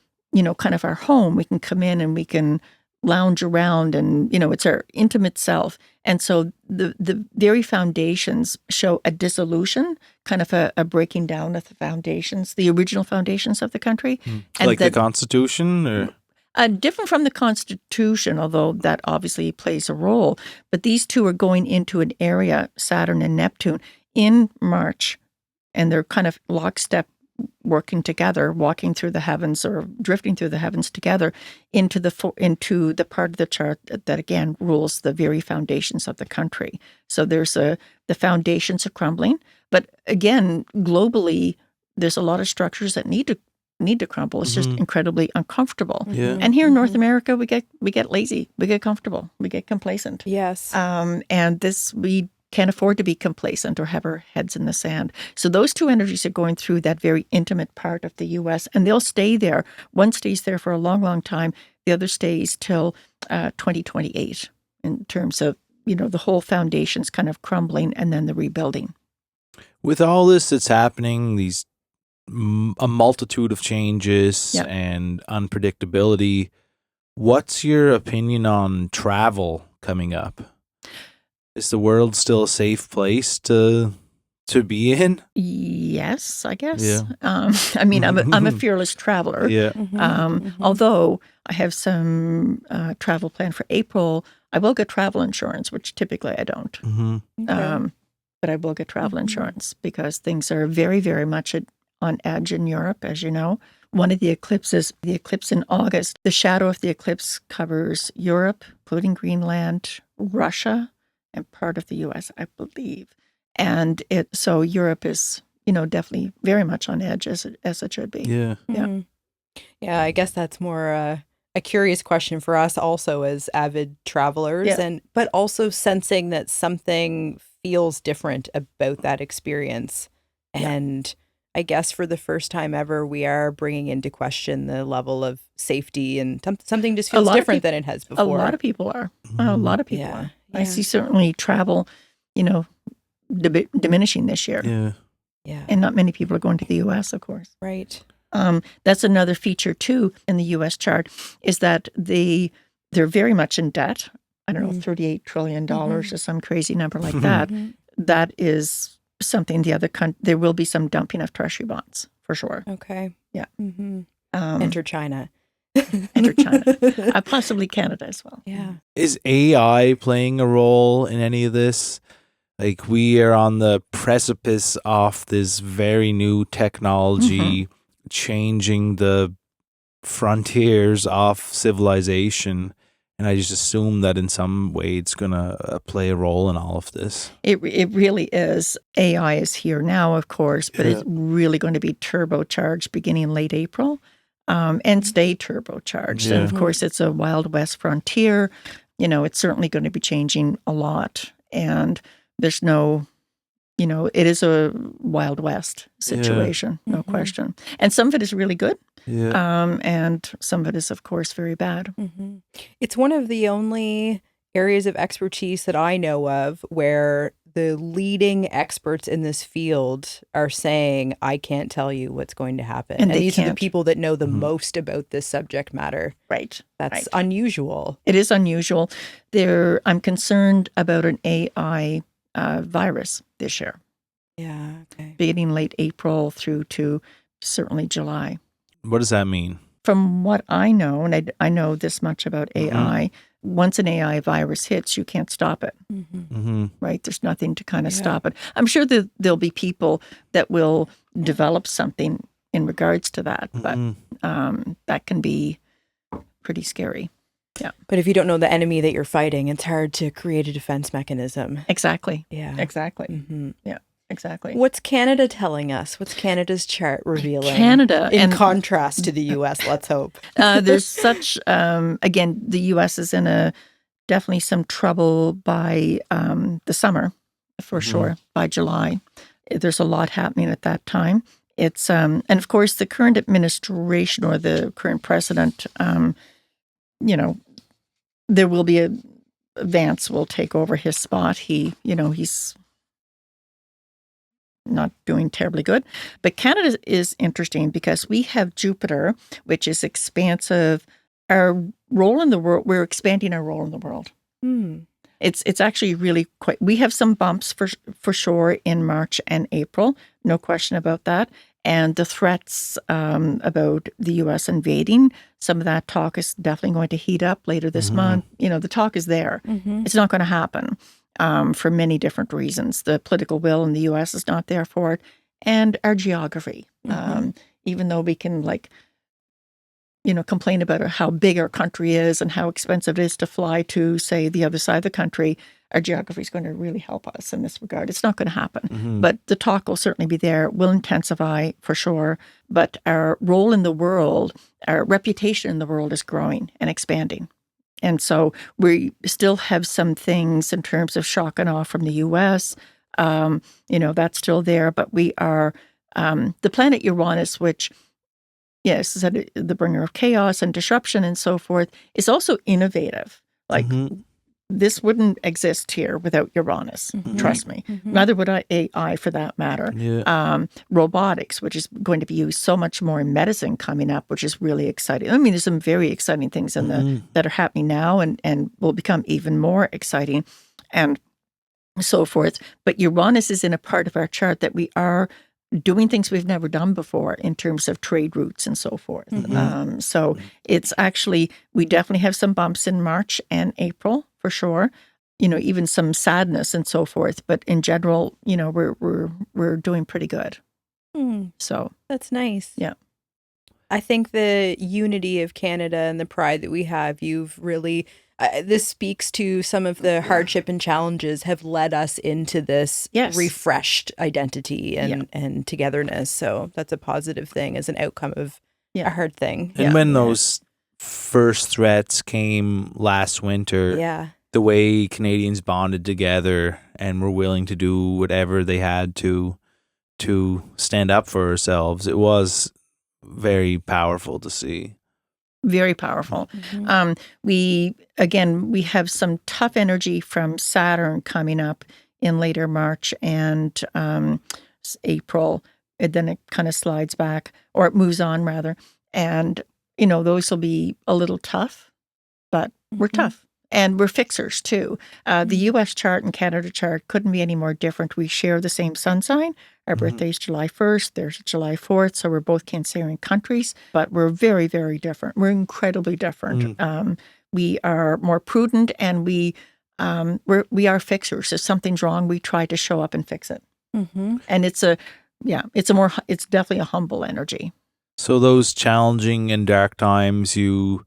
S3: kind of our home. We can come in and we can lounge around and, it's our intimate self. And so the very foundations show a dissolution, kind of a breaking down of the foundations, the original foundations of the country. And
S1: like the Constitution? Or?
S3: Different from the Constitution, although that obviously plays a role. But these two are going into an area, Saturn and Neptune, in March, and they're kind of lockstep working together, walking through the heavens or drifting through the heavens together into the part of the chart that again rules the very foundations of the country. So the foundations are crumbling, but again, globally, there's a lot of structures that need to crumble. It's just incredibly uncomfortable.
S1: Yeah.
S3: And here in North America, we get lazy, we get comfortable, we get complacent.
S2: Yes.
S3: And we can't afford to be complacent or have our heads in the sand. So those two energies are going through that very intimate part of the U.S., and they'll stay there. One stays there for a long, long time. The other stays till 2028 in terms of, the whole foundation's kind of crumbling and then the rebuilding.
S1: With all this that's happening, a multitude of changes and unpredictability, what's your opinion on travel coming up? Is the world still a safe place to be in?
S3: Yes, I guess.
S1: Yeah.
S3: I'm a fearless traveler.
S1: Yeah.
S3: Although I have some travel planned for April, I will get travel insurance, which typically I don't.
S2: Okay.
S3: But I will get travel insurance because things are very, very much on edge in Europe, as you know. One of the eclipses, the eclipse in August, the shadow of the eclipse covers Europe, including Greenland, Russia, and part of the U.S., I believe. And so Europe is, definitely very much on edge as it should be.
S1: Yeah.
S2: Mm-hmm. Yeah, I guess that's more a curious question for us also as avid travelers, but also sensing that something feels different about that experience. And I guess for the first time ever, we are bringing into question the level of safety, and something just feels different than it has before.
S3: A lot of people are. A lot of people are. I see certainly travel, diminishing this year.
S1: Yeah.
S2: Yeah.
S3: And not many people are going to the U.S., of course.
S2: Right.
S3: That's another feature, too, in the U.S. chart, is that they're very much in debt. I don't know, $38 trillion or some crazy number like that. That is something there will be some dumping of treasury bonds, for sure.
S2: Okay.
S3: Yeah.
S2: Enter China.
S3: enter China, possibly Canada as well.
S2: Yeah.
S1: Is AI playing a role in any of this? Like, we are on the precipice of this very new technology changing the frontiers of civilization. And I just assume that in some way it's going to play a role in all of this.
S3: It really is. AI is here now, of course, but it's really going to be turbocharged beginning late April and stay turbocharged. And of course, it's a Wild West frontier. It's certainly going to be changing a lot. And there's no, it is a Wild West situation, no question. And some of it is really good. Yeah. And some of it is, of course, very bad.
S2: It's one of the only areas of expertise that I know of where the leading experts in this field are saying, I can't tell you what's going to happen. And these are the people that know the most about this subject matter.
S3: Right.
S2: That's unusual.
S3: It is unusual. I'm concerned about an AI virus this year.
S2: Yeah. Okay.
S3: Beginning late April through to certainly July.
S1: What does that mean?
S3: From what I know, and I know this much about AI, once an AI virus hits, you can't stop it. Right? There's nothing to kind of stop it. I'm sure that there'll be people that will develop something in regards to that, but that can be pretty scary. Yeah.
S2: But if you don't know the enemy that you're fighting, it's hard to create a defense mechanism.
S3: Exactly.
S2: Yeah.
S3: Exactly. Yeah. Exactly.
S2: What's Canada telling us? What's Canada's chart revealing?
S3: Canada,
S2: in contrast to the U.S., let's hope.
S3: There's such, again, the U.S. is in definitely some trouble by the summer, for sure, by July. There's a lot happening at that time. It's, and of course, the current administration or the current president, there will be Vance will take over his spot. He's not doing terribly good. But Canada is interesting because we have Jupiter, which is expansive. Our role in the world, we're expanding our role in the world. It's actually really quite, we have some bumps for sure in March and April, no question about that. And the threats about the U.S. invading, some of that talk is definitely going to heat up later this month. The talk is there. It's not going to happen. For many different reasons. The political will in the U.S. is not there for it. And our geography. Even though we can complain about how big our country is and how expensive it is to fly to, say, the other side of the country, our geography is going to really help us in this regard. It's not going to happen. But the talk will certainly be there, will intensify for sure. But our role in the world, our reputation in the world is growing and expanding. And so we still have some things in terms of shock and awe from the U.S. That's still there. But we are the planet Uranus, which, yes, is the bringer of chaos and disruption and so forth, is also innovative. Like this wouldn't exist here without Uranus. Trust me. Neither would AI for that matter. Robotics, which is going to be used so much more in medicine coming up, which is really exciting. I mean, there's some very exciting things that are happening now and will become even more exciting and so forth. But Uranus is in a part of our chart that we are doing things we've never done before in terms of trade routes and so forth. So it's actually, we definitely have some bumps in March and April for sure, even some sadness and so forth. But in general, we're doing pretty good. So
S2: that's nice.
S3: Yeah.
S2: I think the unity of Canada and the pride that we have, you've really, this speaks to some of the hardship and challenges have led us into this refreshed identity and togetherness. So that's a positive thing as an outcome of a hard thing.
S1: And when those first threats came last winter, the way Canadians bonded together and were willing to do whatever they had to stand up for ourselves, it was very powerful to see.
S3: Very powerful. We have some tough energy from Saturn coming up in later March and April. And then it kind of slides back, or it moves on rather. And, those will be a little tough, but we're tough. And we're fixers too. The U.S. chart and Canada chart couldn't be any more different. We share the same sun sign. Our birthday is July 1st. There's July 4th. So we're both Cancerian countries, but we're very, very different. We're incredibly different. We are more prudent, and we are fixers. If something's wrong, we try to show up and fix it. And it's definitely a humble energy.
S1: So those challenging and dark times you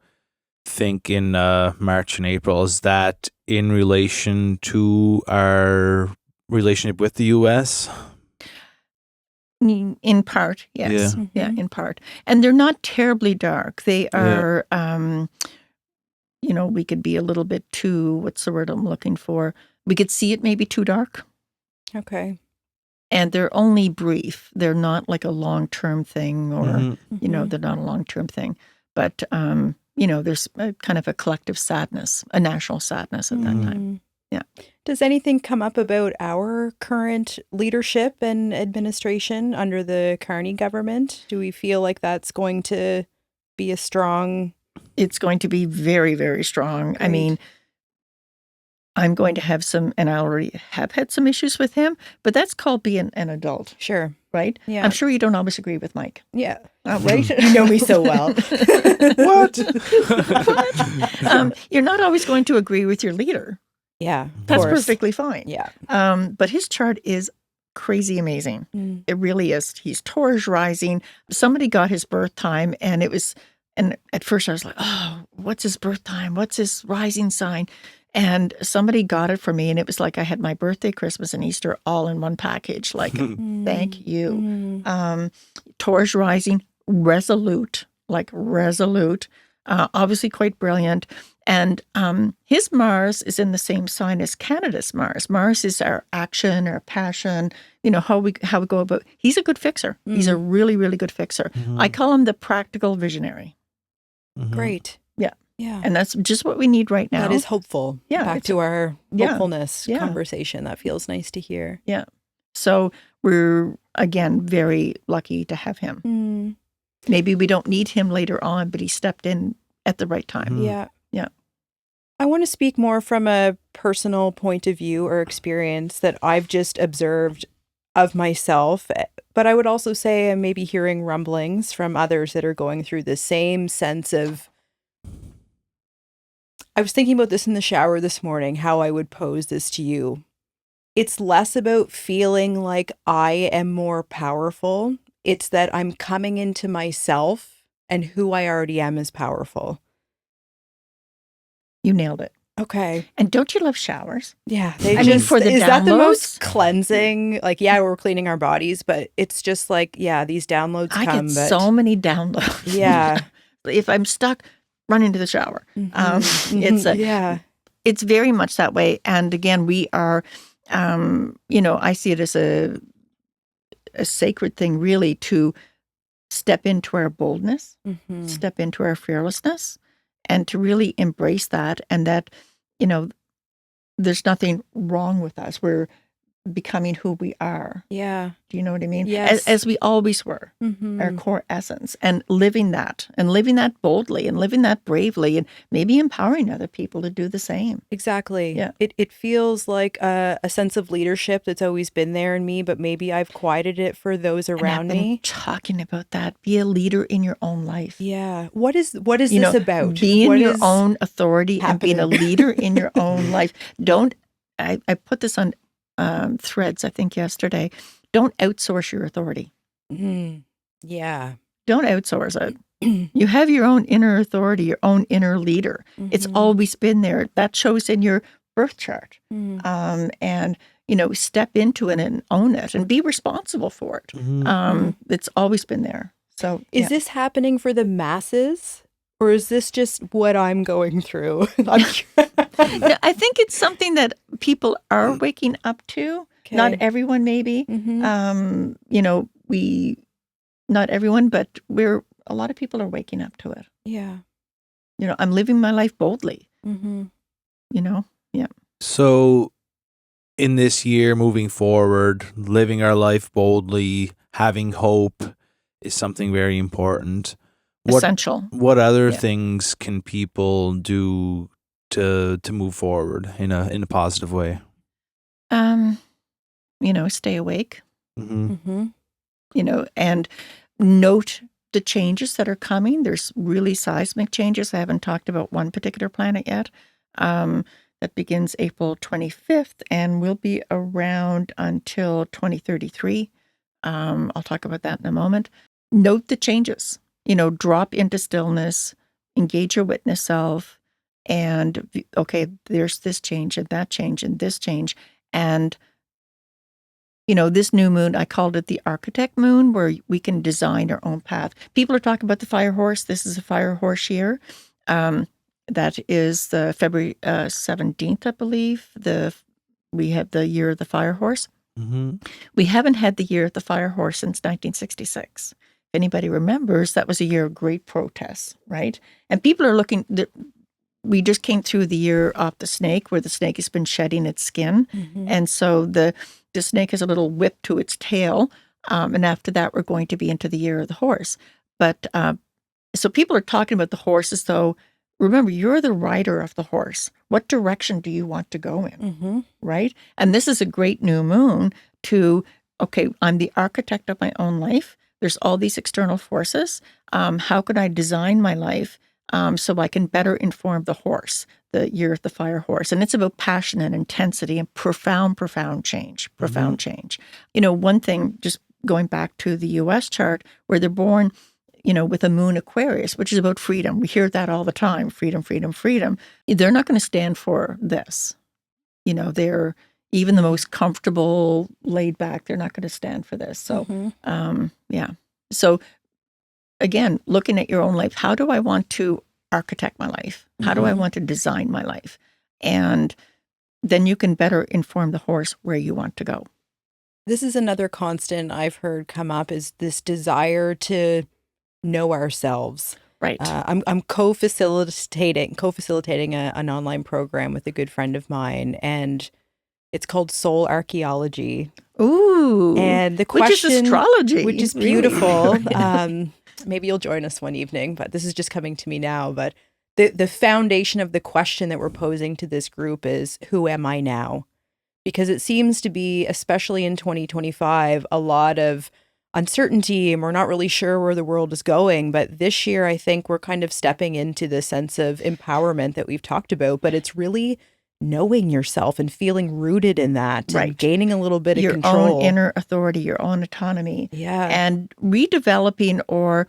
S1: think in March and April, is that in relation to our relationship with the U.S.?
S3: In part, yes. Yeah, in part. And they're not terribly dark. They are, we could be a little bit too, what's the word I'm looking for? We could see it maybe too dark.
S2: Okay.
S3: And they're only brief. They're not like a long-term thing, or, they're not a long-term thing. But, there's kind of a collective sadness, a national sadness at that time. Yeah.
S2: Does anything come up about our current leadership and administration under the Carney government? Do we feel like that's going to be a strong...
S3: It's going to be very, very strong. Great. I mean, I'm going to have some, and I already have had some issues with him, but that's called being an adult.
S2: Sure.
S3: Right?
S2: Yeah.
S3: I'm sure you don't always agree with Mike.
S2: Yeah.
S3: Right?
S2: You know me so well.
S1: What?
S3: You're not always going to agree with your leader.
S2: Yeah.
S3: That's perfectly fine.
S2: Yeah.
S3: But his chart is crazy amazing. It really is. He's Taurus rising. Somebody got his birth time, and at first I was like, oh, what's his birth time? What's his rising sign? And somebody got it for me, and it was like I had my birthday, Christmas, and Easter all in one package. Like, thank you. Taurus rising, resolute, obviously quite brilliant. And his Mars is in the same sign as Canada's Mars. Mars is our action, our passion, how we go about. He's a good fixer. He's a really, really good fixer. I call him the practical visionary.
S2: Great.
S3: Yeah.
S2: Yeah.
S3: And that's just what we need right now.
S2: That is hopeful.
S3: Yeah.
S2: Back to our hopefulness conversation. That feels nice to hear.
S3: Yeah. So we're, again, very lucky to have him. Maybe we don't need him later on, but he stepped in at the right time.
S2: Yeah.
S3: Yeah.
S2: I want to speak more from a personal point of view or experience that I've just observed of myself. But I would also say I'm maybe hearing rumblings from others that are going through the same sense of... I was thinking about this in the shower this morning, how I would pose this to you. It's less about feeling like I am more powerful. It's that I'm coming into myself, and who I already am is powerful.
S3: You nailed it.
S2: Okay.
S3: And don't you love showers?
S2: Yeah.
S3: For the
S2: is
S3: downloads?
S2: That the most cleansing? Like, yeah, we're cleaning our bodies, but it's just like, yeah, these downloads
S3: I get so many downloads.
S2: Yeah.
S3: If I'm stuck, run into the shower. It's very much that way. And again, we are, I see it as a sacred thing, really, to step into our boldness, step into our fearlessness, and to really embrace that. And that, there's nothing wrong with us. We're becoming who we are.
S2: Yeah.
S3: Do you know what I mean?
S2: Yes.
S3: As we always were, our core essence, and living that boldly and living that bravely, and maybe empowering other people to do the same.
S2: Exactly.
S3: Yeah.
S2: It feels like a sense of leadership that's always been there in me, but maybe I've quieted it for those around
S3: and I've been
S2: me.
S3: Talking about that. Be a leader in your own life.
S2: Yeah. What is this about?
S3: Being your own authority and being a leader in your own life. I put this on Threads, I think yesterday. Don't outsource your authority.
S2: Yeah.
S3: Don't outsource it. You have your own inner authority, your own inner leader. It's always been there. That shows in your birth chart. And, step into it and own it and be responsible for it. It's always been there. So,
S2: is this happening for the masses? Or is this just what I'm going through? I
S3: think it's something that people are waking up to. Okay. Not everyone, maybe. Not everyone, but a lot of people are waking up to it.
S2: Yeah.
S3: I'm living my life boldly. Yeah.
S1: So in this year, moving forward, living our life boldly, having hope is something very important.
S3: Essential.
S1: What other things can people do to move forward in a positive way?
S3: Stay awake,
S1: Mm-hmm.
S3: And note the changes that are coming. There's really seismic changes. I haven't talked about one particular planet yet. That begins April 25th and will be around until 2033. I'll talk about that in a moment. Note the changes. Drop into stillness, engage your witness self, and okay, there's this change and that change and this change. And this new moon, I called it the architect moon, where we can design our own path. People are talking about the fire horse. This is a fire horse year. That is the February 17th, I believe. We have the year of the fire horse.
S1: Mm-hmm.
S3: We haven't had the year of the fire horse since 1966. If anybody remembers, that was a year of great protests, right? And people are looking. We just came through the year of the snake, where the snake has been shedding its skin, and so the snake has a little whip to its tail, and after that, we're going to be into the year of the horse. But so people are talking about the horse as though, remember, you're the rider of the horse. What direction do you want to go in, right? And this is a great new moon to, okay, I'm the architect of my own life. There's all these external forces. How can I design my life so I can better inform the horse, the year of the fire horse? And it's about passion and intensity and profound change, change. One thing, just going back to the U.S. chart, where they're born, with a moon Aquarius, which is about freedom. We hear that all the time, freedom, freedom, freedom. They're not going to stand for this. They're even the most comfortable, laid back, they're not going to stand for this. So, yeah. So, again, looking at your own life, how do I want to architect my life? How do I want to design my life? And then you can better inform the horse where you want to go.
S2: This is another constant I've heard come up, is this desire to know ourselves.
S3: Right.
S2: I'm co-facilitating an online program with a good friend of mine, and it's called Soul Archaeology.
S3: Ooh.
S2: And the question,
S3: which is astrology,
S2: which is beautiful. Maybe you'll join us one evening, but this is just coming to me now. But the foundation of the question that we're posing to this group is, who am I now? Because it seems to be, especially in 2025, a lot of uncertainty, and we're not really sure where the world is going. But this year, I think we're kind of stepping into the sense of empowerment that we've talked about, but it's really knowing yourself and feeling rooted in that,
S3: right,
S2: and gaining a little bit of
S3: your
S2: control.
S3: Your own inner authority, your own autonomy.
S2: Yeah.
S3: And redeveloping or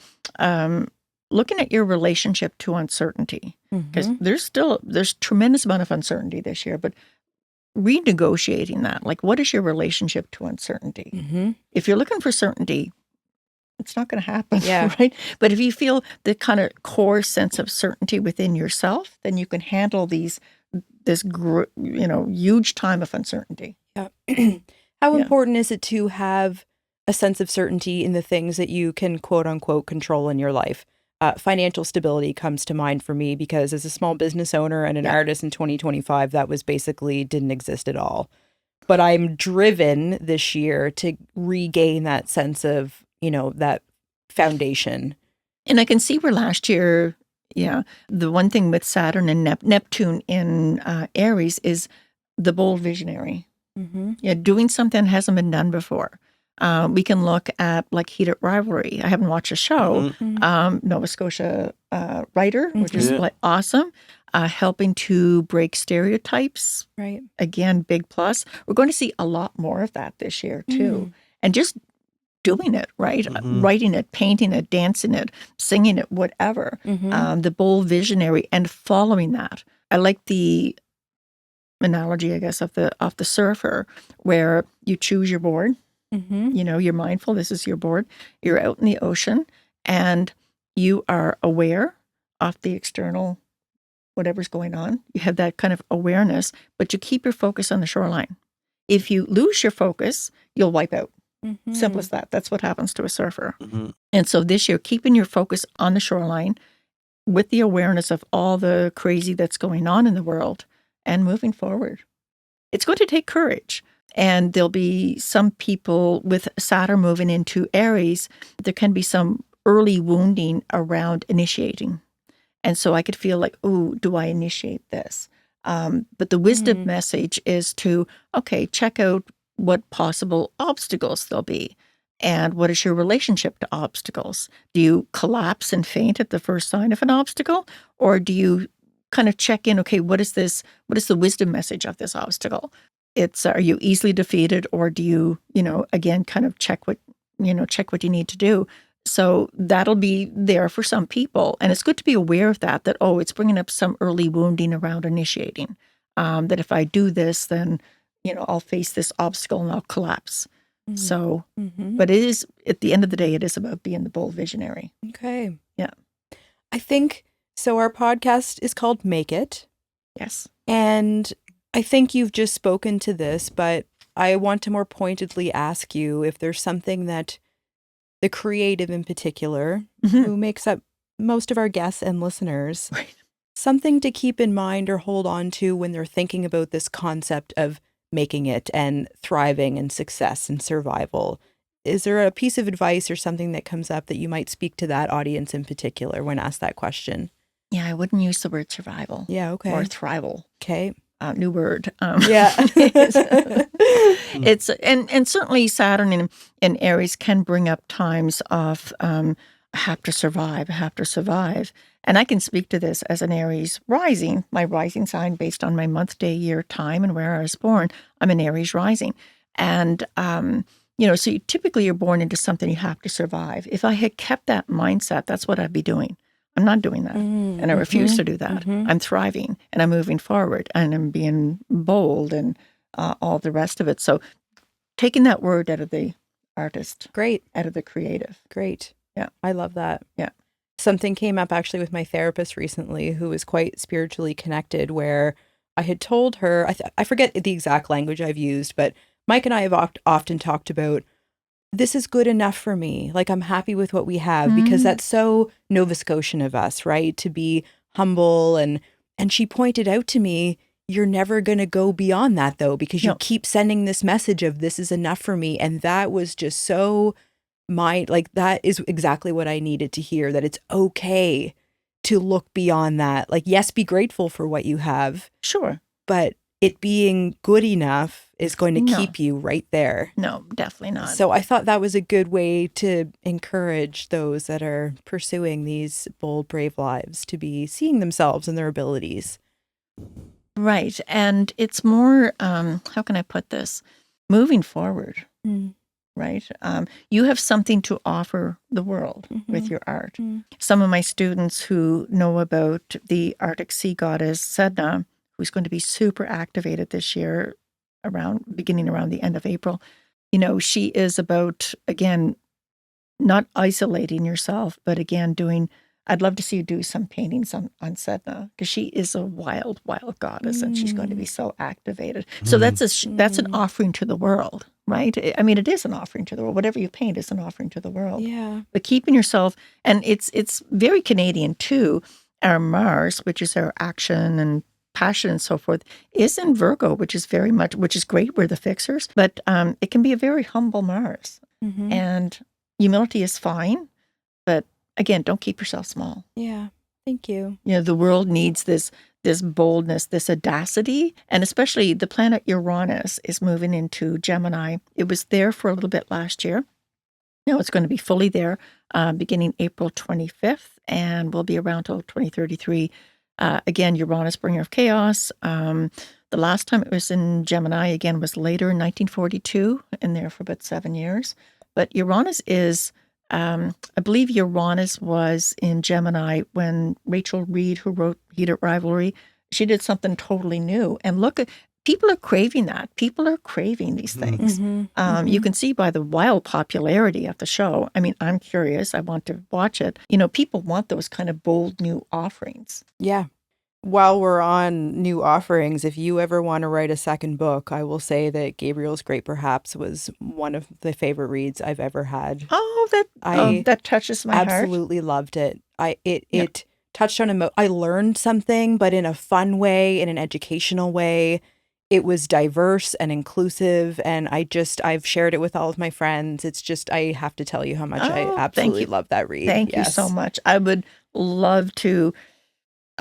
S3: looking at your relationship to uncertainty. Because there's tremendous amount of uncertainty this year, but renegotiating that. Like, what is your relationship to uncertainty? If you're looking for certainty, it's not going to happen, right? But if you feel the kind of core sense of certainty within yourself, then you can handle this huge time of uncertainty.
S2: Yeah. How important is it to have a sense of certainty in the things that you can, quote unquote, control in your life? Financial stability comes to mind for me, because as a small business owner and an artist in 2025, that was basically didn't exist at all. But I'm driven this year to regain that sense of, that foundation.
S3: And I can see where last year, the one thing with Saturn and Neptune in Aries is the bold visionary. Doing something that hasn't been done before. We can look at like Heated Rivalry. I haven't watched the show. Nova Scotia writer, which is like awesome. Helping to break stereotypes.
S2: Right.
S3: Again, big plus. We're going to see a lot more of that this year too. And just doing it, right? Writing it, painting it, dancing it, singing it, whatever. The bold visionary and following that. I like the analogy, I guess, of the surfer, where you choose your board. You're mindful. This is your board. You're out in the ocean and you are aware of the external, whatever's going on. You have that kind of awareness, but you keep your focus on the shoreline. If you lose your focus, you'll wipe out. Simple as that. That's what happens to a surfer. And so this year, keeping your focus on the shoreline with the awareness of all the crazy that's going on in the world and moving forward. It's going to take courage. And there'll be some people with Saturn moving into Aries, there can be some early wounding around initiating. And so I could feel like, oh, do I initiate this? But the wisdom message is to, okay, check out what possible obstacles there'll be. And what is your relationship to obstacles? Do you collapse and faint at the first sign of an obstacle? Or do you kind of check in, okay, what is this? What is the wisdom message of this obstacle? Are you easily defeated, or do you, again, kind of check what you need to do? So that'll be there for some people. And it's good to be aware of that, it's bringing up some early wounding around initiating. That if I do this, then, I'll face this obstacle and I'll collapse. Mm-hmm. So, but it is, at the end of the day, it is about being the bold visionary.
S2: Okay.
S3: Yeah.
S2: I think, so our podcast is called Make It.
S3: Yes.
S2: And I think you've just spoken to this, but I want to more pointedly ask you if there's something that the creative in particular, who makes up most of our guests and listeners,
S3: right,
S2: something to keep in mind or hold on to when they're thinking about this concept of making it and thriving and success and survival. Is there a piece of advice or something that comes up that you might speak to that audience in particular when asked that question?
S3: Yeah, I wouldn't use the word survival.
S2: Yeah, okay.
S3: Or thrival.
S2: Okay.
S3: New word.
S2: Yeah.
S3: It's and certainly Saturn in Aries can bring up times of I have to survive. And I can speak to this as an Aries rising, my rising sign based on my month, day, year, time, and where I was born. I'm an Aries rising. And, so typically you're born into something you have to survive. If I had kept that mindset, that's what I'd be doing. I'm not doing that. And I refuse to do that. I'm thriving and I'm moving forward and I'm being bold and all the rest of it. So taking that word out of the artist.
S2: Great.
S3: Out of the creative.
S2: Great.
S3: Yeah.
S2: I love that.
S3: Yeah.
S2: Something came up actually with my therapist recently who is quite spiritually connected, where I had told her, I forget the exact language I've used, but Mike and I have often talked about, this is good enough for me. Like, I'm happy with what we have, because that's so Nova Scotian of us, right? To be humble. And she pointed out to me, you're never going to go beyond that though, because you keep sending this message of this is enough for me. And that was just so that is exactly what I needed to hear, that it's okay to look beyond that. Like, yes, be grateful for what you have.
S3: Sure.
S2: But it being good enough is going to keep you right there.
S3: No, definitely not.
S2: So I thought that was a good way to encourage those that are pursuing these bold, brave lives to be seeing themselves and their abilities.
S3: Right. And it's more, how can I put this? Moving forward, right? You have something to offer the world with your art. Some of my students who know about the Arctic sea goddess, Sedna, who's going to be super activated this year, beginning around the end of April. She is about, again, not isolating yourself, but again, I'd love to see you do some paintings on Sedna, because she is a wild, wild goddess, and she's going to be so activated. So that's an offering to the world, right? I mean, it is an offering to the world. Whatever you paint is an offering to the world.
S2: Yeah.
S3: But keeping yourself, and it's very Canadian too. Our Mars, which is our action and passion and so forth, is in Virgo, which is great. We're the fixers, but it can be a very humble Mars, and humility is fine, but again, don't keep yourself small.
S2: Yeah, thank you.
S3: The world needs this boldness, this audacity, and especially the planet Uranus is moving into Gemini. It was there for a little bit last year. Now it's going to be fully there beginning April 25th, and will be around till 2033. Again, Uranus, bringer of chaos. The last time it was in Gemini, again, was later in 1942, and there for about 7 years. But Uranus is, I believe Uranus was in Gemini when Rachel Reed, who wrote Heated Rivalry, she did something totally new. And look, people are craving that. People are craving these things. You can see by the wild popularity of the show. I mean, I'm curious. I want to watch it. People want those kind of bold new offerings.
S2: Yeah. While we're on new offerings, if you ever want to write a second book, I will say that Gabriel's Great Perhaps was one of the favorite reads I've ever had.
S3: Oh, that touches my heart.
S2: Absolutely loved it. It touched on I learned something, but in a fun way, in an educational way. It was diverse and inclusive, and I've shared it with all of my friends. It's just, I have to tell you how much I absolutely love that read.
S3: Thank you so much. I would love to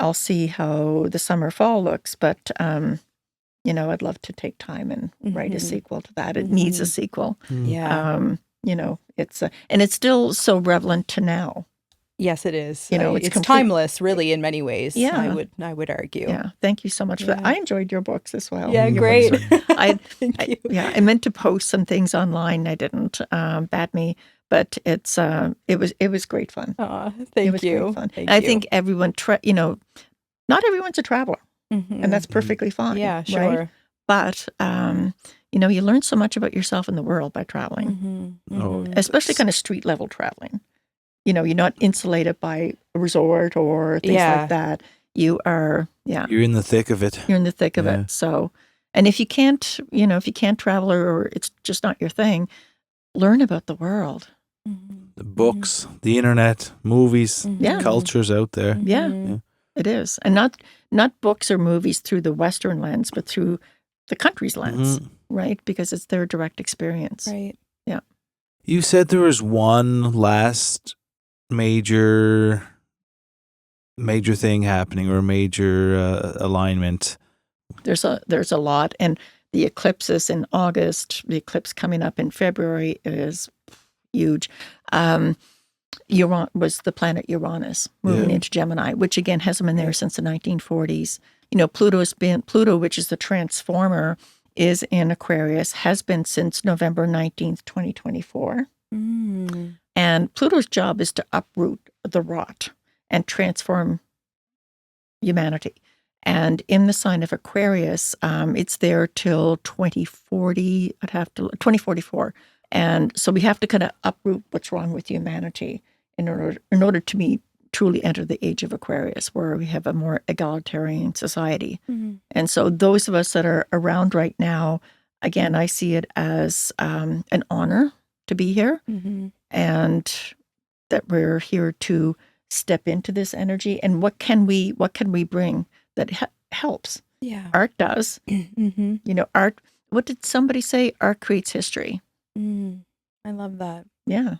S3: I'll see how the summer fall looks. But I'd love to take time and write a sequel to that. It needs a sequel.
S2: Yeah.
S3: And it's still so relevant to now.
S2: Yes, it is.
S3: It's
S2: timeless, really, in many ways.
S3: Yeah.
S2: I would argue.
S3: Yeah. Thank you so much for that. I enjoyed your books as well.
S2: Yeah,
S3: your
S2: great.
S3: Thank you. I meant to post some things online. I didn't. Bad me. But it was great fun.
S2: Thank
S3: it was
S2: you.
S3: Great fun.
S2: Thank
S3: I
S2: you.
S3: think everyone, not everyone's a traveler, and that's perfectly fine.
S2: Yeah, sure.
S3: Right? But you learn so much about yourself and the world by traveling, especially kind of street level traveling. You're not insulated by a resort or things like that. You are,
S1: You're in the thick of it.
S3: You're in the thick of it. So, and if you can't travel or it's just not your thing, learn about the world.
S1: The books, the internet, movies, cultures out there.
S3: Yeah, it is. And not books or movies through the Western lens, but through the country's lens, right? Because it's their direct experience.
S2: Right.
S3: Yeah.
S1: You said there was one last major thing happening or major alignment.
S3: There's a lot, and the eclipses in August, the eclipse coming up in February is huge. Was the planet Uranus moving into Gemini, which again hasn't been there since the 1940s. Pluto, which is the transformer, is in Aquarius, has been since November 19th, 2024. And Pluto's job is to uproot the rot and transform humanity. And in the sign of Aquarius, it's there till 2040. 2044. And so we have to kind of uproot what's wrong with humanity in order to truly enter the age of Aquarius, where we have a more egalitarian society. And so those of us that are around right now, again, I see it as an honor to be here, and that we're here to step into this energy. And what can we bring that helps?
S2: Yeah,
S3: art does. Art. What did somebody say? Art creates history.
S2: I love that.
S3: Yeah.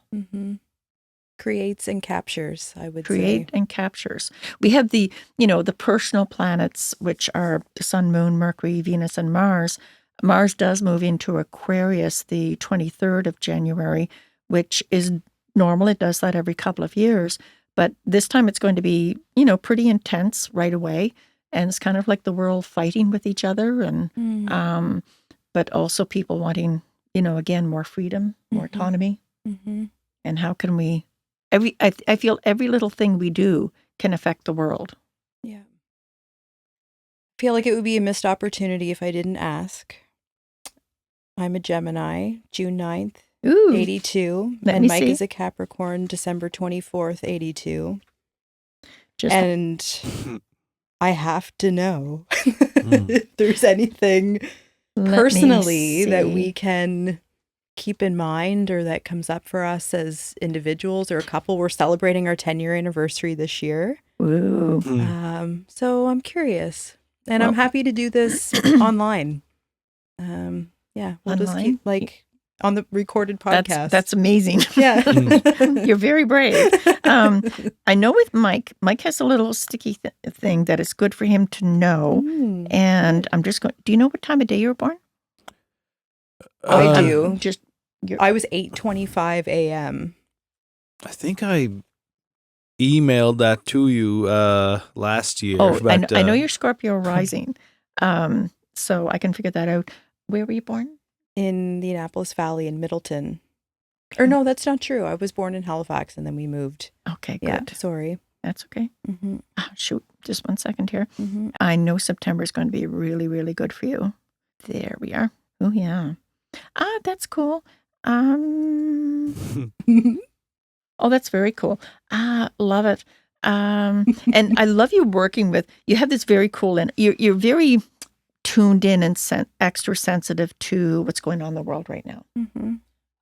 S2: Creates and captures, I would say.
S3: Create and captures. We have the personal planets, which are the Sun, Moon, Mercury, Venus, and Mars. Mars does move into Aquarius the 23rd of January, which is normal. It does that every couple of years. But this time it's going to be, pretty intense right away. And it's kind of like the world fighting with each other. And but also people wanting, again, more freedom, more autonomy. And how can we, I feel every little thing we do can affect the world.
S2: Yeah. I feel like it would be a missed opportunity if I didn't ask. I'm a Gemini, June 9th, 82. And Mike is a Capricorn, December 24th, 82. And I have to know if there's anything personally that we can keep in mind or that comes up for us as individuals or a couple. We're celebrating our 10-year anniversary this year.
S3: Ooh.
S2: So I'm curious. And I'm happy to do this online. We'll just keep on the recorded podcast.
S3: That's amazing.
S2: Yeah.
S3: You're very brave. I know with Mike has a little sticky thing that is good for him to know. And I'm just going, do you know what time of day you were born?
S2: I do. I was 8:25 a.m.
S1: I think I emailed that to you last year.
S3: Oh, but, I know you're Scorpio rising, so I can figure that out. Where were you born?
S2: In the Annapolis Valley in Middleton. Or no, that's not true. I was born in Halifax and then we moved.
S3: Okay, good.
S2: Yeah, sorry.
S3: That's okay. Shoot, just 1 second here. I know September is going to be really, really good for you. There we are. Oh, yeah. That's cool. Oh, that's very cool. Love it. And I love you working with, you have this very cool, and you're very tuned in and extra sensitive to what's going on in the world right now.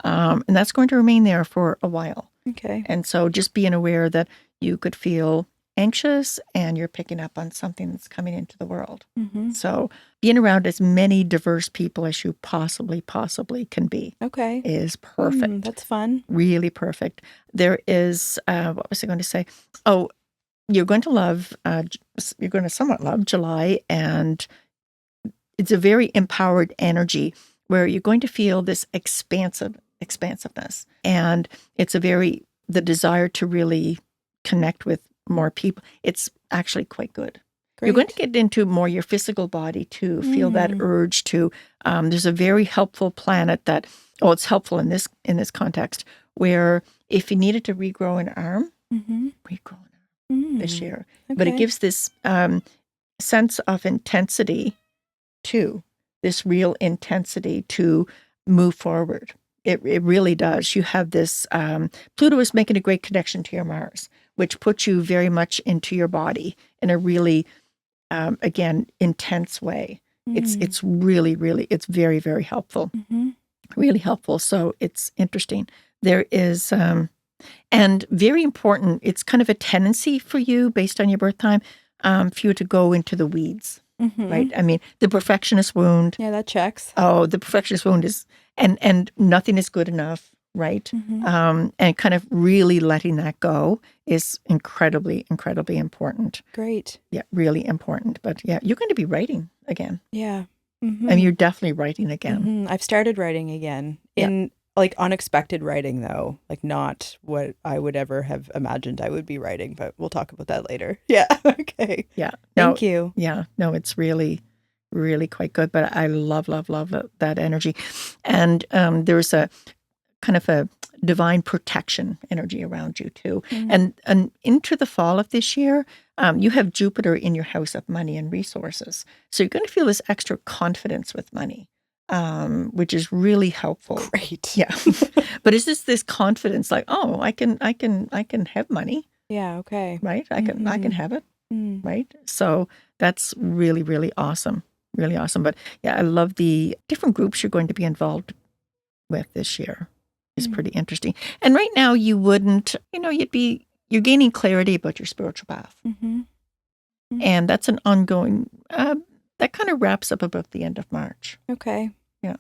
S3: And that's going to remain there for a while.
S2: Okay.
S3: And so just being aware that you could feel anxious and you're picking up on something that's coming into the world. So being around as many diverse people as you possibly can be.
S2: Okay.
S3: Is perfect.
S2: That's fun.
S3: Really perfect. There is, what was I going to say? Oh, you're going to love, you're going to somewhat love July, and it's a very empowered energy where you're going to feel this expansiveness. And it's the desire to really connect with more people. It's actually quite good.
S2: Great.
S3: You're going to get into more your physical body to feel that urge to, there's a very helpful planet that, it's helpful in this context, where if you needed to regrow an arm, regrow an arm this year.
S2: Okay.
S3: But it gives this sense of intensity too, this real intensity to move forward. It really does. You have this, Pluto is making a great connection to your Mars, which puts you very much into your body in a really, again, intense way. It's really, really, it's very, very helpful. Really helpful. So it's interesting. There is, and very important, it's kind of a tendency for you based on your birth time, for you to go into the weeds. Right? I mean, the perfectionist wound.
S2: Yeah, that checks.
S3: Oh, the perfectionist wound is, and nothing is good enough, right? And kind of really letting that go is incredibly, incredibly important.
S2: Great.
S3: Yeah, really important. But yeah, you're going to be writing again.
S2: Yeah.
S3: I mean, you're definitely writing again.
S2: I've started writing again in like unexpected writing, though, like not what I would ever have imagined I would be writing, but we'll talk about that later. Yeah. Okay.
S3: Yeah.
S2: Thank you.
S3: Yeah. No, it's really, really quite good. But I love that energy. And there's a kind of a divine protection energy around you too. And into the fall of this year, you have Jupiter in your house of money and resources. So you're going to feel this extra confidence with money. Which is really helpful.
S2: Great.
S3: Yeah. But it's just this confidence, like, oh, I can have money.
S2: Yeah. Okay.
S3: Right. I can have it. Right. So that's really, really awesome. Really awesome. But yeah, I love the different groups you're going to be involved with this year. It's pretty interesting. And right now you wouldn't, you're gaining clarity about your spiritual path. And that's an ongoing, that kind of wraps up about the end of March.
S2: Okay.
S3: Yeah.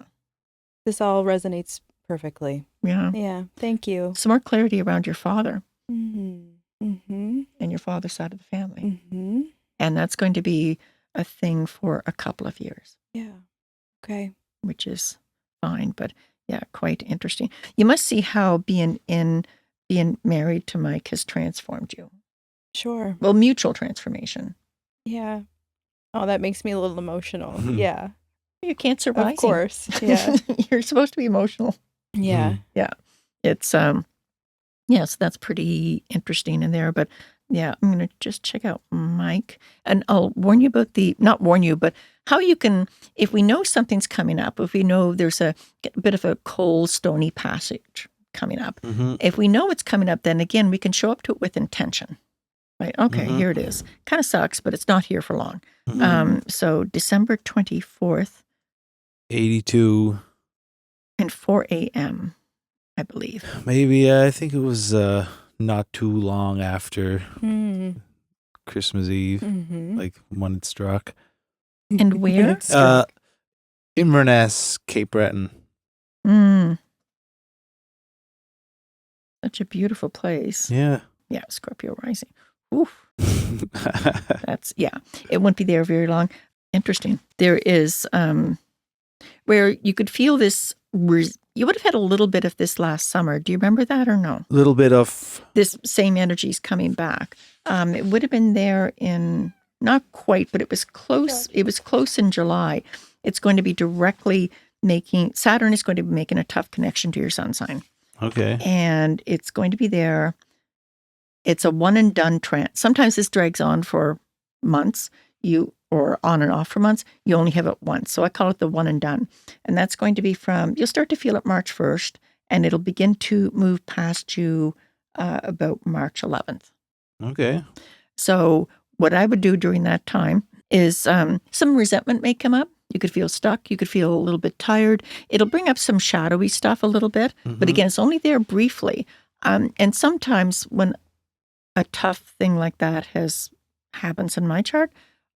S2: This all resonates perfectly.
S3: Yeah.
S2: Yeah. Thank you.
S3: Some more clarity around your father
S2: And
S3: and your father's side of the family. And that's going to be a thing for a couple of years.
S2: Yeah. Okay.
S3: Which is fine. But yeah, quite interesting. You must see how being married to Mike has transformed you.
S2: Sure.
S3: Well, mutual transformation.
S2: Yeah. Oh, that makes me a little emotional. Yeah.
S3: You can't survive.
S2: Of course. Yeah.
S3: You're supposed to be emotional.
S2: Yeah.
S3: Yeah. It's, so that's pretty interesting in there. But yeah, I'm going to just check out Mike. And I'll warn you about not warn you, but how you can, if we know something's coming up, if we know there's a bit of a cold, stony passage coming up, if we know it's coming up, then again, we can show up to it with intention. Right. Okay, here it is. Kind of sucks, but it's not here for long. So December 24th.
S1: 82.
S3: And 4 a.m., I believe.
S1: Maybe, I think it was not too long after Christmas Eve, like when it struck.
S3: And where?
S1: Inverness, Cape Breton.
S3: Such a beautiful place.
S1: Yeah.
S3: Yeah, Scorpio rising. Oof. That's, it won't be there very long. Interesting. There is, where you could feel this, you would have had a little bit of this last summer. Do you remember that or no?
S1: A little bit of.
S3: This same energy is coming back. It would have been there in, not quite, but it was close. It was close in July. It's going to be directly Saturn is going to be making a tough connection to your sun sign.
S1: Okay.
S3: And it's going to be there. It's a one and done trend. Sometimes this drags on for months, or on and off for months. You only have it once. So I call it the one and done. And that's going to be you'll start to feel it March 1st, and it'll begin to move past you about March 11th.
S1: Okay.
S3: So what I would do during that time is some resentment may come up. You could feel stuck. You could feel a little bit tired. It'll bring up some shadowy stuff a little bit. But again, it's only there briefly. And sometimes when a tough thing like that happens in my chart,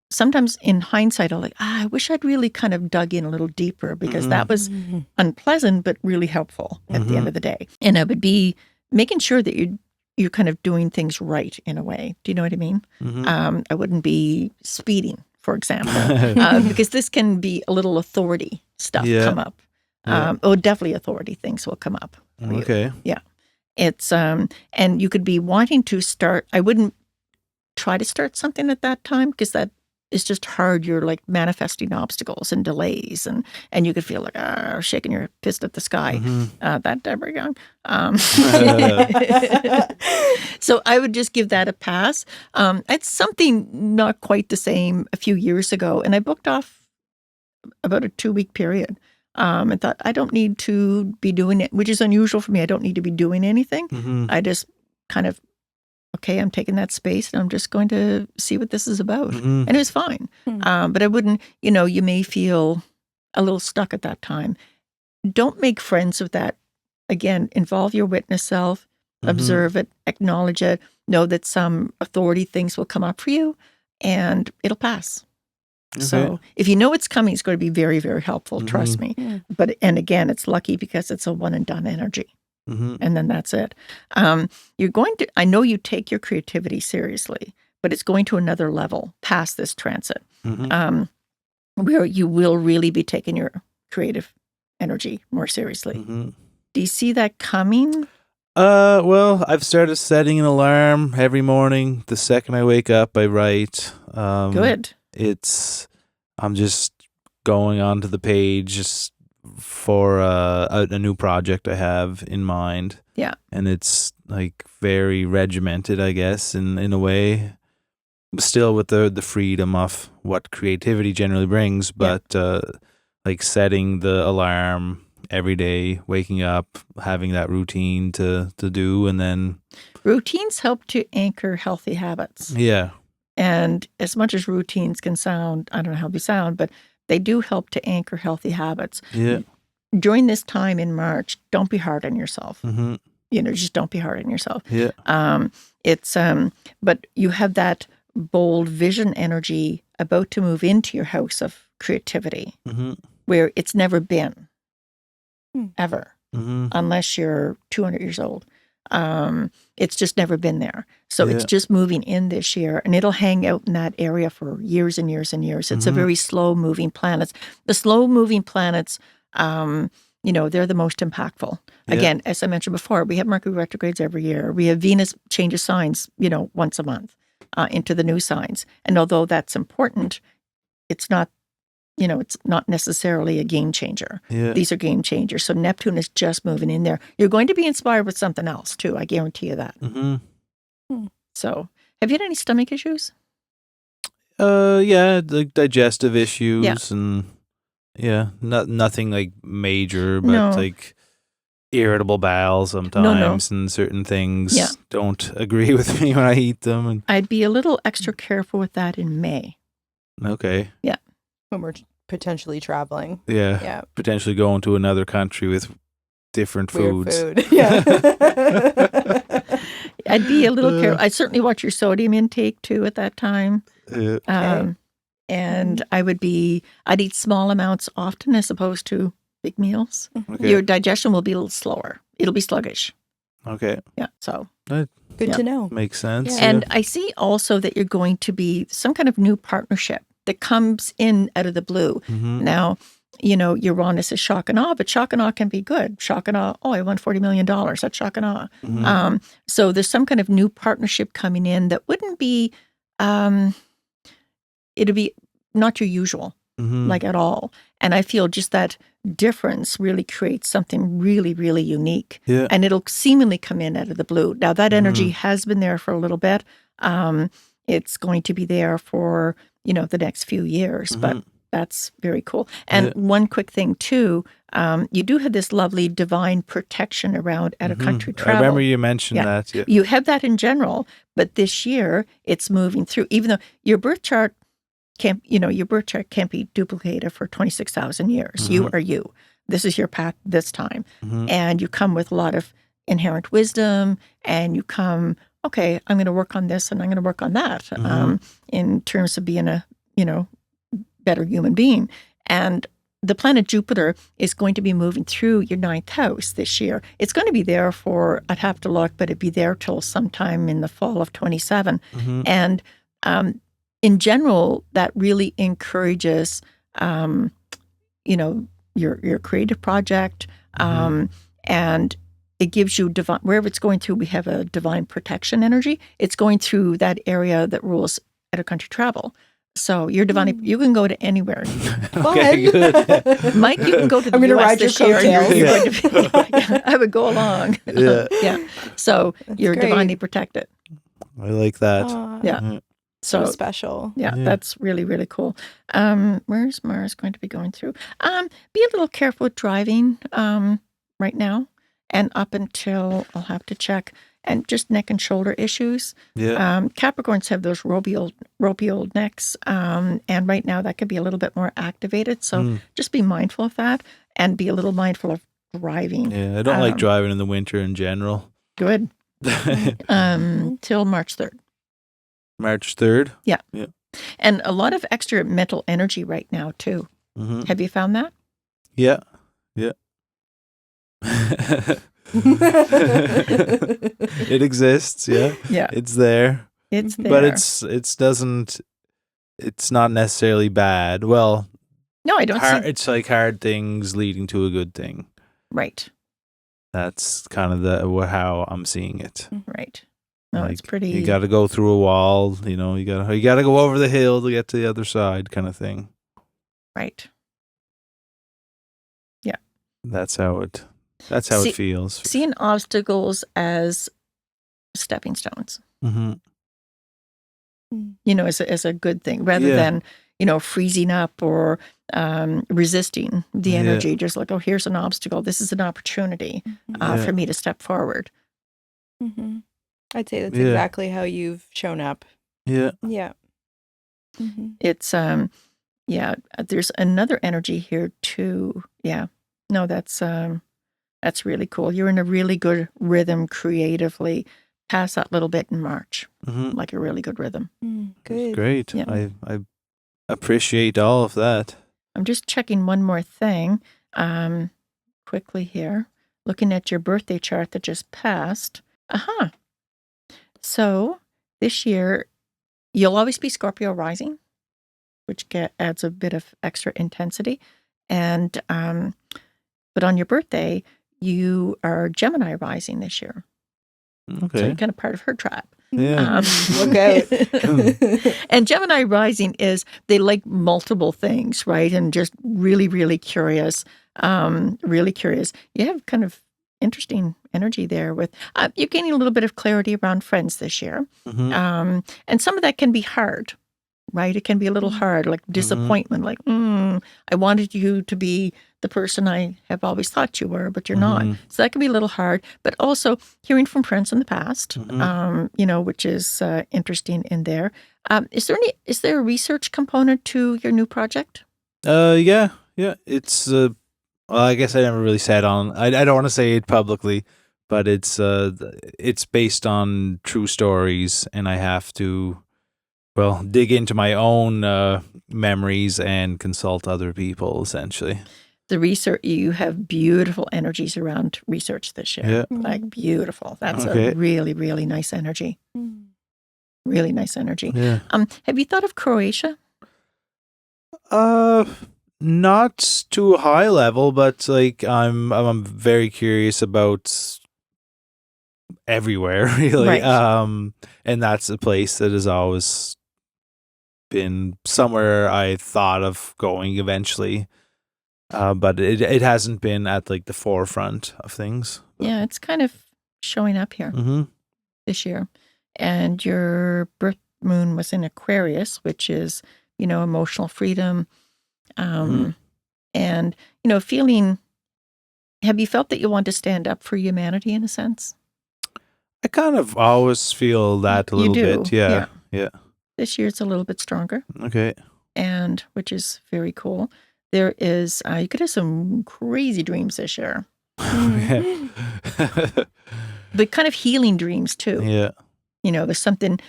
S3: sometimes in hindsight, I'm like, I wish I'd really kind of dug in a little deeper, because that was unpleasant, but really helpful at the end of the day. And I would be making sure that you're you're kind of doing things right in a way. Do you know what I mean? I wouldn't be speeding, for example, because this can be a little authority stuff come up. Definitely authority things will come up.
S1: Okay.
S3: Yeah. It's, and you could be wanting to start, I wouldn't try to start something at that time because that is just hard. You're like manifesting obstacles and delays, and you could feel like shaking your fist at the sky. That Deborah Young. So I would just give that a pass. It's something not quite the same a few years ago, and I booked off about a 2-week period. And thought, I don't need to be doing it, which is unusual for me. I don't need to be doing anything. I just kind of, okay, I'm taking that space and I'm just going to see what this is about. And it was fine. But I wouldn't, you may feel a little stuck at that time. Don't make friends with that. Again, involve your witness self, observe it, acknowledge it, know that some authority things will come up for you and it'll pass. Okay. So if you know it's coming, it's going to be very, very helpful. Trust me. And again, it's lucky because it's a one and done energy. And then that's it. You're going to, I know you take your creativity seriously, but it's going to another level past this transit, where you will really be taking your creative energy more seriously. Do you see that coming?
S1: Well, I've started setting an alarm every morning. The second I wake up, I write.
S3: Good.
S1: I'm just going onto the page just for a new project I have in mind. Yeah. And it's like very regimented, I guess, in a way. Still with the freedom of what creativity generally brings, but like setting the alarm every day, waking up, having that routine to do, and then...
S3: Routines help to anchor healthy habits.
S1: Yeah.
S3: And as much as routines can sound, I don't know how they sound, but they do help to anchor healthy habits.
S1: Yeah.
S3: During this time in March, don't be hard on yourself. Just don't be hard on yourself.
S1: Yeah.
S3: But you have that bold vision energy about to move into your house of creativity, where it's never been, ever, unless you're 200 years old. It's just never been there. So it's just moving in this year, and it'll hang out in that area for years and years and years. It's a very slow moving planet. The slow moving planets, they're the most impactful. Again, as I mentioned before, we have Mercury retrogrades every year. We have Venus changes signs, once a month into the new signs. And although that's important, it's not, it's not necessarily a game changer. Yeah. These are game changers. So Neptune is just moving in there. You're going to be inspired with something else too. I guarantee you that. So have you had any stomach issues?
S1: Yeah, like digestive issues and nothing like major, but like irritable bowels sometimes and certain things don't agree with me when I eat them. And
S3: I'd be a little extra careful with that in May.
S1: Okay.
S3: Yeah.
S2: When we're potentially traveling.
S1: Yeah. Potentially going to another country with different foods.
S2: Weird food. Yeah.
S3: I'd be a little careful. I'd certainly watch your sodium intake too at that time. And I'd eat small amounts often as opposed to big meals. Okay. Your digestion will be a little slower. It'll be sluggish.
S1: Okay.
S3: Yeah. So
S2: good to know.
S1: Makes sense.
S3: Yeah. And I see also that you're going to be some kind of new partnership that comes in out of the blue. Now, Uranus is shock and awe, but shock and awe can be good. Shock and awe, I won $40 million. That's shock and awe. So there's some kind of new partnership coming in that wouldn't be, it'd be not your usual, like at all. And I feel just that difference really creates something really, really unique. Yeah. And it'll seemingly come in out of the blue. Now, that energy has been there for a little bit. It's going to be there for, the next few years, but that's very cool. And one quick thing too, you do have this lovely divine protection around out of country travel.
S1: I remember you mentioned that. Yeah.
S3: You have that in general, but this year it's moving through, even though your birth chart can't be duplicated for 26,000 years. You are you. This is your path this time. And you come with a lot of inherent wisdom, and you come, okay, I'm going to work on this and I'm going to work on that in terms of being a, better human being. And the planet Jupiter is going to be moving through your 9th house this year. It's going to be there for, I'd have to look, but it'd be there till sometime in the fall of 27. And in general, that really encourages, your creative project, and it gives you divine, wherever it's going through, we have a divine protection energy. It's going through that area that rules out of country travel. So you're divine. You can go to anywhere.
S1: Okay, good.
S3: Mike, you can go to the
S2: I'm going to
S3: US
S2: ride your
S3: this year.
S2: coattails.
S3: I would go along.
S1: Yeah.
S3: So you're
S2: great.
S3: divinely protected.
S1: I like that.
S3: Yeah.
S2: So special.
S3: Yeah, that's really, really cool. Where's Mars going to be going through? Be a little careful with driving right now and up until, I'll have to check, and just neck and shoulder issues.
S1: Yeah.
S3: Capricorns have those ropey old necks, and right now that could be a little bit more activated. So just be mindful of that and be a little mindful of driving.
S1: Yeah, I don't like driving in the winter in general.
S3: Good. Till March 3rd.
S1: March 3rd?
S3: Yeah.
S1: Yeah.
S3: And a lot of extra mental energy right now, too. Have you found that?
S1: Yeah. Yeah. It exists, yeah.
S3: Yeah.
S1: It's there.
S3: It's there.
S1: But it's not necessarily bad. Well,
S3: no, I don't see.
S1: It's like hard things leading to a good thing.
S3: Right.
S1: That's kind of how I'm seeing it.
S3: Right. No,
S1: like,
S3: it's pretty.
S1: You got to go through a wall, you got to go over the hill to get to the other side, kind of thing.
S3: Right. Yeah.
S1: That's how it feels.
S3: Seeing obstacles as stepping stones. As a good thing, rather than freezing up or resisting the energy. Just like, oh, here's an obstacle. This is an opportunity for me to step forward.
S2: I'd say that's exactly how you've shown up.
S1: Yeah.
S2: Yeah.
S3: It's there's another energy here too. Yeah. No, that's really cool. You're in a really good rhythm creatively. Pass that little bit in March, like a really good rhythm.
S2: Good.
S1: That's great.
S3: Yeah.
S1: I appreciate all of that.
S3: I'm just checking one more thing quickly here. Looking at your birthday chart that just passed. So this year, you'll always be Scorpio rising, which adds a bit of extra intensity. And but on your birthday, you are Gemini rising this year.
S1: Okay.
S3: So you're kind of part of her tribe.
S1: Yeah.
S2: Look out.
S3: And Gemini rising they like multiple things, right? And just really, really curious. Really curious. You have kind of interesting energy there with you're gaining a little bit of clarity around friends this year. And some of that can be hard, right? It can be a little hard, like disappointment, like, I wanted you to be the person I have always thought you were, but you're not. So that can be a little hard, but also hearing from friends in the past, which is interesting in there. Is there a research component to your new project?
S1: Yeah. It's, well, I guess I never really said I don't want to say it publicly, but it's based on true stories, and I have to, dig into my own memories and consult other people, essentially.
S3: The research, you have beautiful energies around research this year.
S1: Yeah.
S3: Like beautiful. That's a really, really nice energy. Really nice energy.
S1: Yeah.
S3: Have you thought of Croatia?
S1: Not to a high level, but like I'm very curious about everywhere, really.
S3: Right.
S1: And that's a place that has always been somewhere I thought of going eventually. But it hasn't been at like the forefront of things.
S3: Yeah, it's kind of showing up here this year. And your birth moon was in Aquarius, which is, emotional freedom. And, feeling, have you felt that you want to stand up for humanity in a sense?
S1: I kind of always feel that a little bit. Yeah.
S3: This year it's a little bit stronger.
S1: Okay.
S3: And which is very cool. There is, you could have some crazy dreams this year.
S1: Okay.
S3: But kind of healing dreams too.
S1: Yeah.
S3: There's something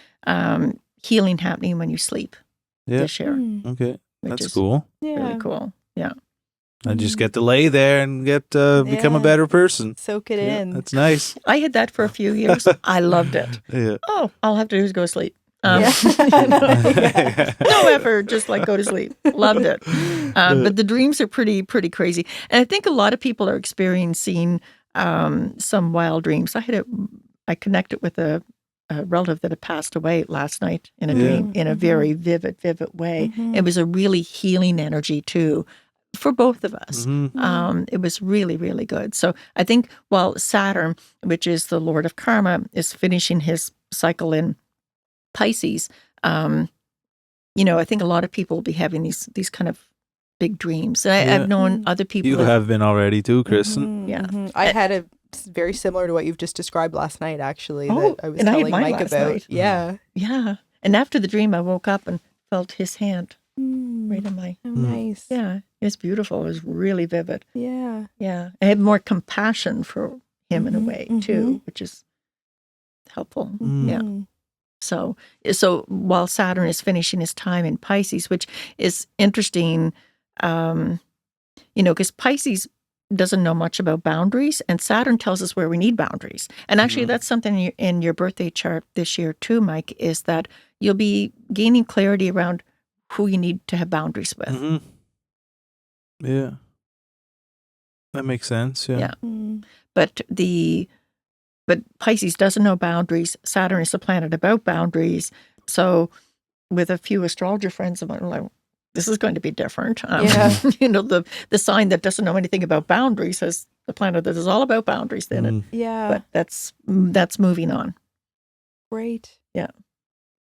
S3: healing happening when you sleep this year.
S1: Okay.
S3: Which
S1: That's
S3: is
S1: cool.
S3: really cool. Yeah.
S1: I just get to lay there and get become a better person.
S2: Soak it in.
S1: That's nice.
S3: I had that for a few years. I loved it.
S1: Yeah.
S3: Oh, all I have to do is go to sleep.
S2: Yeah.
S3: No effort, just like go to sleep. Loved it. But the dreams are pretty crazy. And I think a lot of people are experiencing some wild dreams. I connected with a relative that had passed away last night in a dream in a very vivid way. It was a really healing energy too for both of us. It was really, really good. So I think while Saturn, which is the Lord of Karma, is finishing his cycle in Pisces, I think a lot of people will be having these kind of big dreams. I've known other people.
S1: You have been already too, Kristen.
S3: Yeah.
S2: I had a very similar to what you've just described last night, actually, that I was
S3: and I had
S2: telling
S3: mine
S2: Mike
S3: last
S2: about.
S3: night.
S2: Yeah.
S3: Yeah. And after the dream, I woke up and felt his hand right in my.
S2: Oh, nice.
S3: Yeah. It was beautiful. It was really vivid.
S2: Yeah.
S3: Yeah. I had more compassion for him in a way too, which is helpful. Yeah. So while Saturn is finishing his time in Pisces, which is interesting, because Pisces doesn't know much about boundaries, and Saturn tells us where we need boundaries. And actually, that's something in your birthday chart this year too, Mike, is that you'll be gaining clarity around who you need to have boundaries with.
S1: Yeah. That makes sense. Yeah.
S3: But Pisces doesn't know boundaries. Saturn is a planet about boundaries. So with a few astrologer friends of mine, I'm like, this is going to be different. The sign that doesn't know anything about boundaries has the planet that is all about boundaries in it.
S2: Yeah.
S3: But that's moving on.
S2: Great.
S3: Yeah.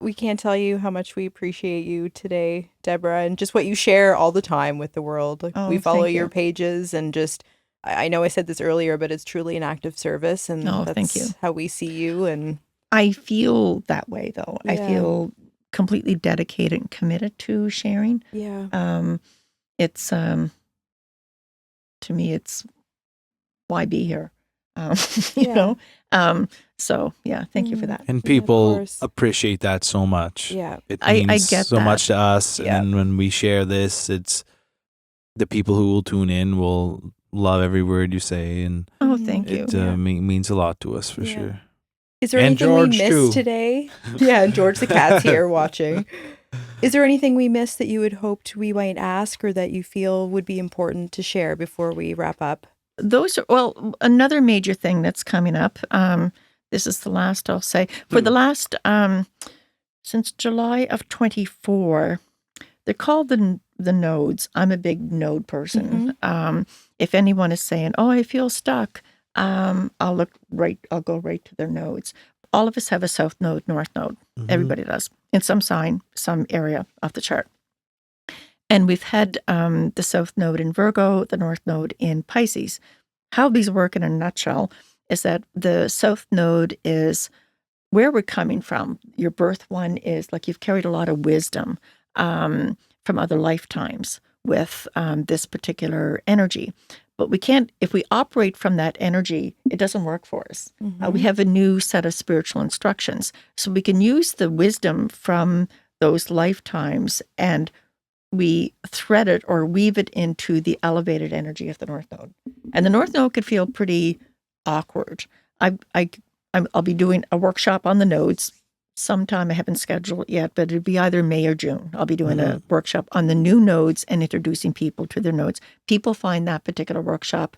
S2: We can't tell you how much we appreciate you today, Deborah, and just what you share all the time with the world. Like, we follow your pages, and just, I know I said this earlier, but it's truly an act of service, and that's
S3: thank you.
S2: how we see you. And
S3: I feel that way, though. I feel completely dedicated and committed to sharing.
S2: Yeah.
S3: It's to me, it's why be here. You know. So yeah, thank you for that.
S1: And people appreciate that so much.
S2: Yeah.
S1: It means
S3: I get
S1: so
S3: that.
S1: much to us.
S2: Yeah.
S1: And when we share this, it's the people who will tune in will love every word you say, and
S3: thank you.
S1: it means a lot to us for sure.
S2: Is there
S1: And
S2: anything
S1: George,
S2: we missed
S1: too.
S2: today? Yeah, George the cat's here watching. Is there anything we missed that you had hoped we might ask, or that you feel would be important to share before we wrap up?
S3: Another major thing that's coming up. This is the last I'll say. For the last since July of 24, they're called the nodes. I'm a big node person. If anyone is saying, "Oh, I feel stuck," I'll go right to their nodes. All of us have a south node, north node. Everybody does, in some sign, some area of the chart. And we've had the south node in Virgo, the north node in Pisces. How these work in a nutshell is that the south node is where we're coming from. Your birth one is like you've carried a lot of wisdom from other lifetimes with this particular energy. But we can't, if we operate from that energy, it doesn't work for us. We have a new set of spiritual instructions. So we can use the wisdom from those lifetimes, and we thread it or weave it into the elevated energy of the north node. And the north node could feel pretty awkward. I'll be doing a workshop on the nodes sometime. I haven't scheduled it yet, but it'd be either May or June. I'll be doing a workshop on the new nodes and introducing people to their nodes. People find that particular workshop,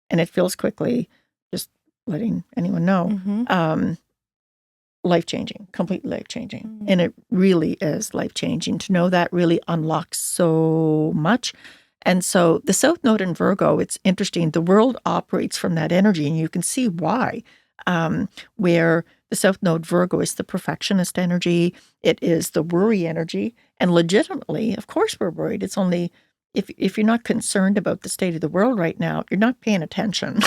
S3: and it fills quickly, just letting anyone know, life-changing, completely life-changing. And it really is life-changing. To know that really unlocks so much. And so the south node in Virgo, it's interesting. The world operates from that energy, and you can see why, where the south node Virgo is the perfectionist energy. It is the worry energy. And legitimately, of course we're worried. It's only, if you're not concerned about the state of the world right now, you're not paying attention,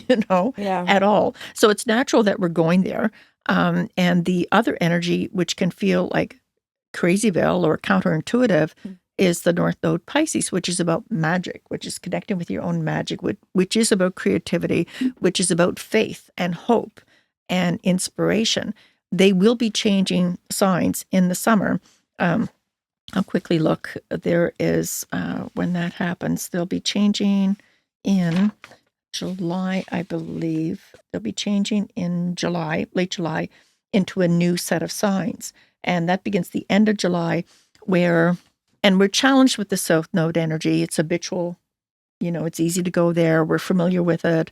S3: at all. So it's natural that we're going there. And the other energy, which can feel like crazyville or counterintuitive, is the north node Pisces, which is about magic, which is connecting with your own magic, which is about creativity, which is about faith and hope and inspiration. They will be changing signs in the summer. I'll quickly look. There is, when that happens, they'll be changing in July, I believe. They'll be changing in July, late July, into a new set of signs. And that begins the end of July, and we're challenged with the South Node energy. It's habitual. It's easy to go there. We're familiar with it.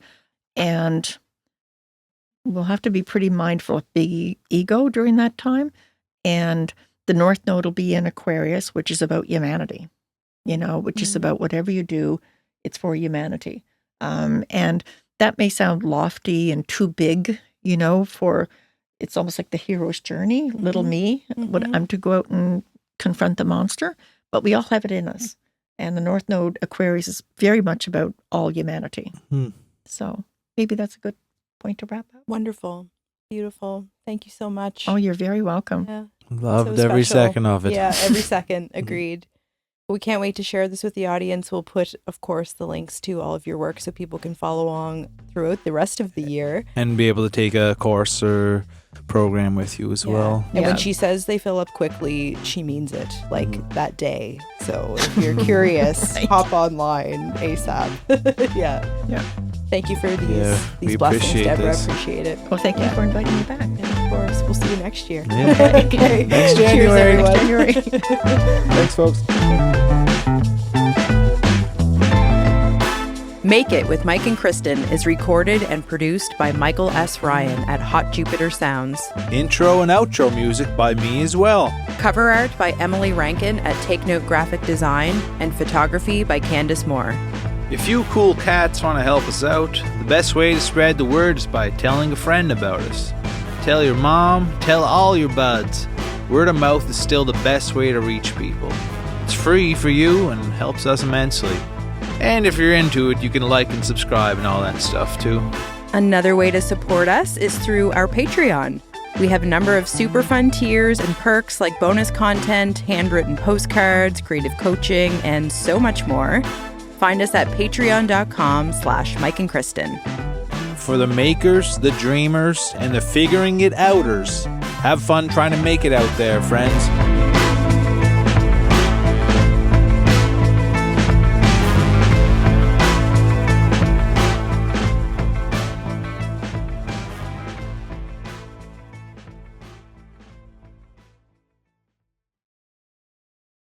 S3: And we'll have to be pretty mindful of the ego during that time. And the North Node will be in Aquarius, which is about humanity, which is about whatever you do, it's for humanity. And that may sound lofty and too big, it's almost like the hero's journey, little me, what I'm to go out and confront the monster, but we all have it in us. And the North Node Aquarius is very much about all humanity. So maybe that's a good point to wrap up.
S2: Wonderful. Beautiful. Thank you so much.
S3: Oh, you're very welcome.
S2: Yeah.
S1: Loved
S2: So
S1: every
S2: special.
S1: second of it.
S2: Yeah, every second. Agreed. We can't wait to share this with the audience. We'll put, of course, the links to all of your work so people can follow along throughout the rest of the year.
S1: And be able to take a course or program with you as well.
S2: And when she says they fill up quickly, she means it, like that day. So if you're curious, hop online ASAP. Yeah. Thank you for these blessings, Deborah.
S1: This.
S2: Appreciate it.
S3: Well, thank you for inviting me back.
S2: And of course, we'll see you next year.
S1: Yeah.
S2: Okay.
S1: Next
S2: Cheers,
S1: January.
S2: everyone.
S1: Thanks, folks.
S2: Make It with Mike and Kristen is recorded and produced by Michael S. Ryan at Hot Jupiter Sounds.
S1: Intro and outro music by me as well.
S2: Cover art by Emily Rankin at Take Note Graphic Design and photography by Candace Moore.
S1: If you cool cats want to help us out, the best way to spread the word is by telling a friend about us. Tell your mom, tell all your buds. Word of mouth is still the best way to reach people. It's free for you and helps us immensely. And if you're into it, you can like and subscribe and all that stuff too.
S2: Another way to support us is through our Patreon. We have a number of super fun tiers and perks like bonus content, handwritten postcards, creative coaching, and so much more. Find us at patreon.com/Mike and Kristen.
S1: For the makers, the dreamers, and the figuring it outers, have fun trying to make it out there, friends.